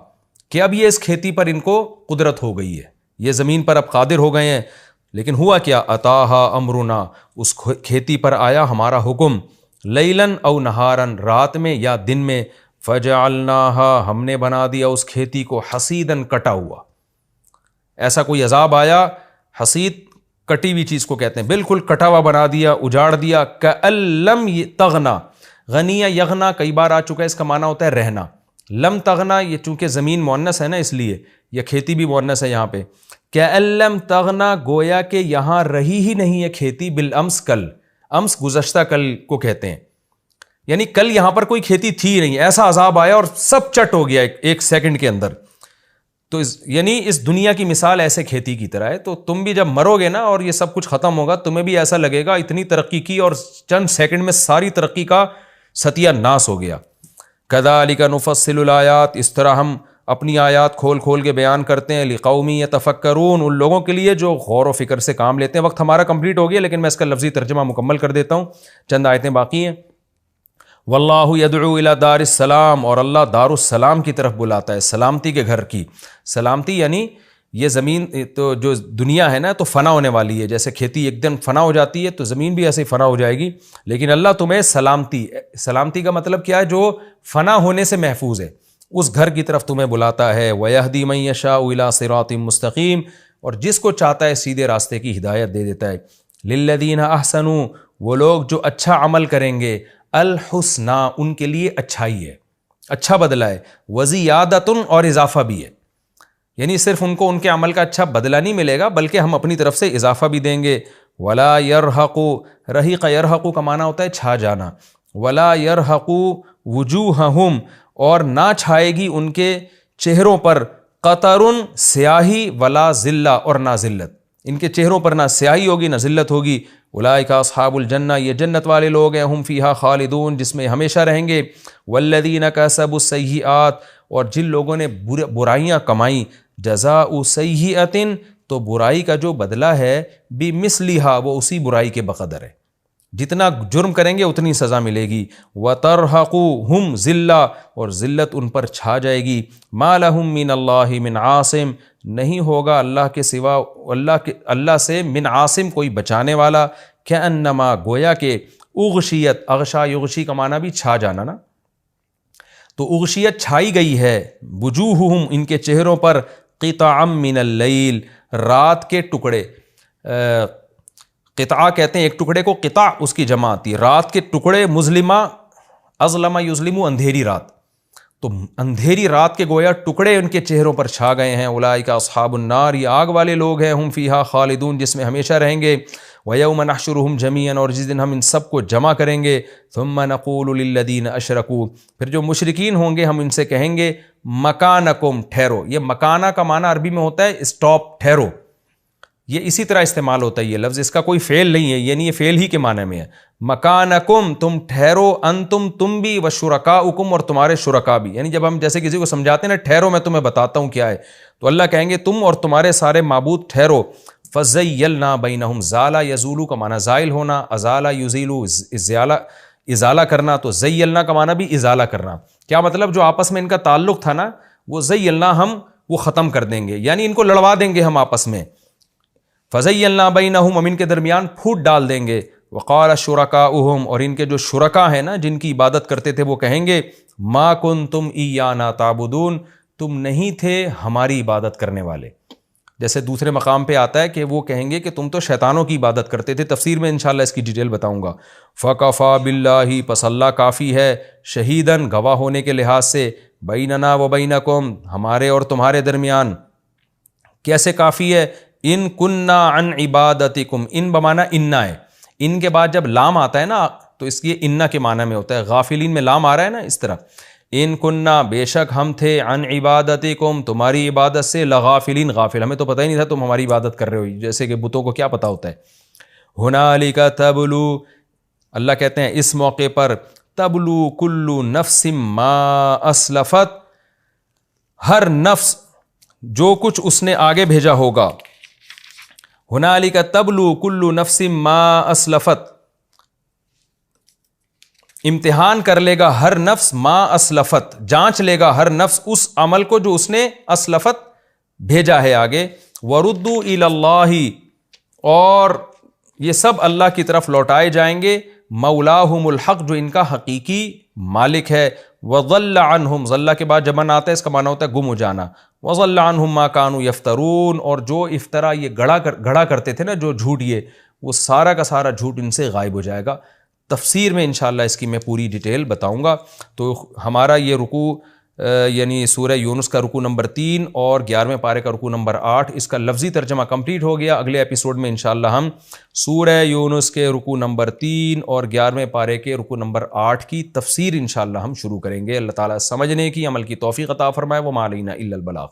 کہ اب یہ اس کھیتی پر ان کو قدرت ہو گئی ہے، یہ زمین پر اب قادر ہو گئے ہیں۔ لیکن ہوا کیا؟ اتاہا امرنا، اس کھیتی پر آیا ہمارا حکم، لیلاً او نہاراً، رات میں یا دن میں، فجعلناہا، ہم نے بنا دیا اس کھیتی کو حصیداً، کٹا ہوا۔ ایسا کوئی عذاب آیا، حصید کٹی ہوئی چیز کو کہتے ہیں، بالکل کٹا ہوا بنا دیا، اجاڑ دیا۔ کأن لم تغنا، غنیہ یغنا کئی بار آ چکا ہے، اس کا معنی ہوتا ہے رہنا۔ لم تغنا، یہ چونکہ زمین مؤنث ہے نا اس لیے، یہ کھیتی بھی مؤنث ہے یہاں پہ۔ کأن لم تغنا، گویا کہ یہاں رہی ہی نہیں ہے کھیتی، بالامس، کل، امس گزشتہ کل کو کہتے ہیں، یعنی کل یہاں پر کوئی کھیتی تھی نہیں، ایسا عذاب آیا اور سب چٹ ہو گیا ایک سیکنڈ کے اندر۔ تو یعنی اس دنیا کی مثال ایسے کھیتی کی طرح ہے۔ تو تم بھی جب مرو گے نا اور یہ سب کچھ ختم ہوگا، تمہیں بھی ایسا لگے گا اتنی ترقی کی اور چند سیکنڈ میں ساری ترقی کا ستیہ ناس ہو گیا۔ کذالک نفصل الآیات، اس طرح ہم اپنی آیات کھول کھول کے بیان کرتے ہیں، لقوم یتفکرون، ان لوگوں کے لیے جو غور و فکر سے کام لیتے ہیں۔ وقت ہمارا کمپلیٹ ہو گیا، لیکن میں اس کا لفظی ترجمہ مکمل کر دیتا ہوں، چند آیتیں باقی ہیں۔ واللہ یدعو الی دار السلام، اور اللہ دار السلام کی طرف بلاتا ہے، سلامتی کے گھر کی۔ سلامتی یعنی یہ زمین تو جو دنیا ہے نا تو فنا ہونے والی ہے، جیسے کھیتی ایک دن فنا ہو جاتی ہے تو زمین بھی ایسے ہی فنا ہو جائے گی، لیکن اللہ تمہیں سلامتی کا مطلب کیا ہے؟ جو فنا ہونے سے محفوظ ہے، اس گھر کی طرف تمہیں بلاتا ہے۔ وَيَهْدِي مَن يَشَاءُ إِلَىٰ صِرَاطٍ مُسْتَقِيمٍ، اور جس کو چاہتا ہے سیدھے راستے کی ہدایت دے دیتا ہے۔ لِلَّذِينَ أَحْسَنُوا، وہ لوگ جو اچھا عمل کریں گے، الحسنہ، ان کے لیے اچھائی ہے، اچھا بدلہ ہے، وزیادۃ، اور اضافہ بھی ہے، یعنی صرف ان کو ان کے عمل کا اچھا بدلہ نہیں ملے گا بلکہ ہم اپنی طرف سے اضافہ بھی دیں گے۔ ولا یرحق، رحیق یرحق کا معنی ہوتا ہے چھا جانا۔ ولا یرحق وجوہہم، اور نہ چھائے گی ان کے چہروں پر، قطر، سیاہی، ولا ذلہ، اور نہ ذلت، ان کے چہروں پر نہ سیاہی ہوگی نہ ذلت ہوگی۔ اولئک اصحاب الجنہ، یہ جنت والے لوگ ہیں، ہم فیہا خالدون، جس میں ہمیشہ رہیں گے۔ والذین کسبوا السیئات، اور جن لوگوں نے برائیاں کمائیں، جزاء سیئۃ، تو برائی کا جو بدلہ ہے، بمثلھا، وہ اسی برائی کے بقدر ہے، جتنا جرم کریں گے اتنی سزا ملے گی۔ وترہقہم ذلہ، اور ذلت ان پر چھا جائے گی۔ ما لہم من اللہ من عاصم، نہیں ہوگا اللہ کے سوا، اللہ سے من عاصم، کوئی بچانے والا۔ کأنما، گویا کہ، اغشیت، اغشا یغشی کا معنی بھی چھا جانا نا، تو اغشیت چھائی گئی ہے، وجوہہم، ان کے چہروں پر، قطعا من اللیل، رات کے ٹکڑے، قطعہ کہتے ہیں ایک ٹکڑے کو، قطع اس کی جمع آتی ہے، رات کے ٹکڑے، مظلمہ، اظلم یظلم، اندھیری رات، تو اندھیری رات کے گویا ٹکڑے ان کے چہروں پر چھا گئے ہیں۔ اولئک اصحاب النار، یہ آگ والے لوگ ہیں، ہم فیہا خالدون، جس میں ہمیشہ رہیں گے۔ وَيَوْمَ نَحْشُرُهُمْ جَمِيعًا، اور جس دن ہم ان سب کو جمع کریں گے۔ ثُمَّ نَقُولُ لِلَّذِينَ أَشْرَكُوا، پھر جو مشرکین ہوں گے ہم ان سے کہیں گے، مکانکم، ٹھہرو۔ یہ مکانہ کا معنی عربی میں ہوتا ہے اسٹاپ، ٹھہرو، یہ اسی طرح استعمال ہوتا ہے یہ لفظ، اس کا کوئی فعل نہیں ہے، یعنی یہ فعل ہی کے معنی میں ہے۔ مکانکم، تم ٹھہرو، انتم، تم بھی، وشرکاؤکم، اور تمہارے شرکا بھی، یعنی جب ہم جیسے کسی کو سمجھاتے ہیں نا، ٹھہرو میں تمہیں بتاتا ہوں کیا ہے، تو اللہ کہیں گے تم اور تمہارے سارے معبود ٹھہرو۔ فَزَيَّلْنَا بَيْنَهُمْ، زَالَ یزول کا معنی زائل ہونا، ازالہ یزیلو، ازالہ کرنا، تو زیلنا کا معنی بھی ازالہ کرنا۔ کیا مطلب؟ جو آپس میں ان کا تعلق تھا نا، وہ زیلنا، ہم وہ ختم کر دیں گے، یعنی ان کو لڑوا دیں گے ہم آپس میں۔ فَزَيَّلْنَا بَيْنَهُمْ، ہم ان کے درمیان پھوٹ ڈال دیں گے۔ وَقَالَ شُرَكَاؤُهُمْ، اور ان کے جو شرکا ہیں نا، جن کی عبادت کرتے تھے، وہ کہیں گے، مَا كُنْتُمْ إِيَّانَا تَعْبُدُونَ، تم نہیں تھے ہماری عبادت کرنے والے۔ جیسے دوسرے مقام پہ آتا ہے کہ وہ کہیں گے کہ تم تو شیطانوں کی عبادت کرتے تھے، تفسیر میں انشاءاللہ اس کی ڈیٹیل بتاؤں گا۔ فَكَفَى بِاللَّهِ، پس اللہ کافی ہے، شہیداً، گواہ ہونے کے لحاظ سے، بَيْنَنَا وَبَيْنَكُمْ، ہمارے اور تمہارے درمیان۔ کیسے کافی ہے؟ ان کننا عن عبادتکم، ان بمانا اننا ہے، ان کے بعد جب لام آتا ہے نا تو اس کی اننا کے معنی میں ہوتا ہے، غافلین میں لام آ رہا ہے نا، اس طرح، ان کننا، بے شک ہم تھے، عن عبادتکم، تمہاری عبادت سے، لغافلین، غافل، ہمیں تو پتہ ہی نہیں تھا تم ہماری عبادت کر رہے ہو، جیسے کہ بتوں کو کیا پتہ ہوتا ہے۔ ہنالک تبلو، اللہ کہتے ہیں اس موقع پر، تبلو کل نفس ما اسلفت، ہر نفس جو کچھ اس نے آگے بھیجا ہوگا. ہنالک تبلو کل نفس ما اسلفت, امتحان کر لے گا ہر نفس ما اسلفت, جانچ لے گا ہر نفس اس عمل کو جو اس نے اسلفت بھیجا ہے آگے. وردوا الی اللہ, اور یہ سب اللہ کی طرف لوٹائے جائیں گے. مولاہم الحق, جو ان کا حقیقی مالک ہے. وضل عنہم, ضلع کے بعد جب من آتا ہے اس کا معنی ہوتا ہے گم ہو جانا. وضل عنہم ما کانوا یفترون, اور جو افطرا یہ گڑا کرتے تھے نا, جو جھوٹ, یہ وہ سارا کا سارا جھوٹ ان سے غائب ہو جائے گا. تفسیر میں انشاءاللہ اس کی میں پوری ڈیٹیل بتاؤں گا. تو ہمارا یہ رکوع یعنی سورہ یونس کا رکوع نمبر 3 اور 11ویں پارے کا رکوع نمبر 8, اس کا لفظی ترجمہ کمپلیٹ ہو گیا. اگلے ایپیسوڈ میں انشاءاللہ ہم سورہ یونس کے رکوع نمبر 3 اور 11ویں پارے کے رکوع نمبر 8 کی تفسیر انشاءاللہ ہم شروع کریں گے. اللہ تعالیٰ سمجھنے کی, عمل کی توفیق عطا فرمائے. وما علینا الا البلاغ.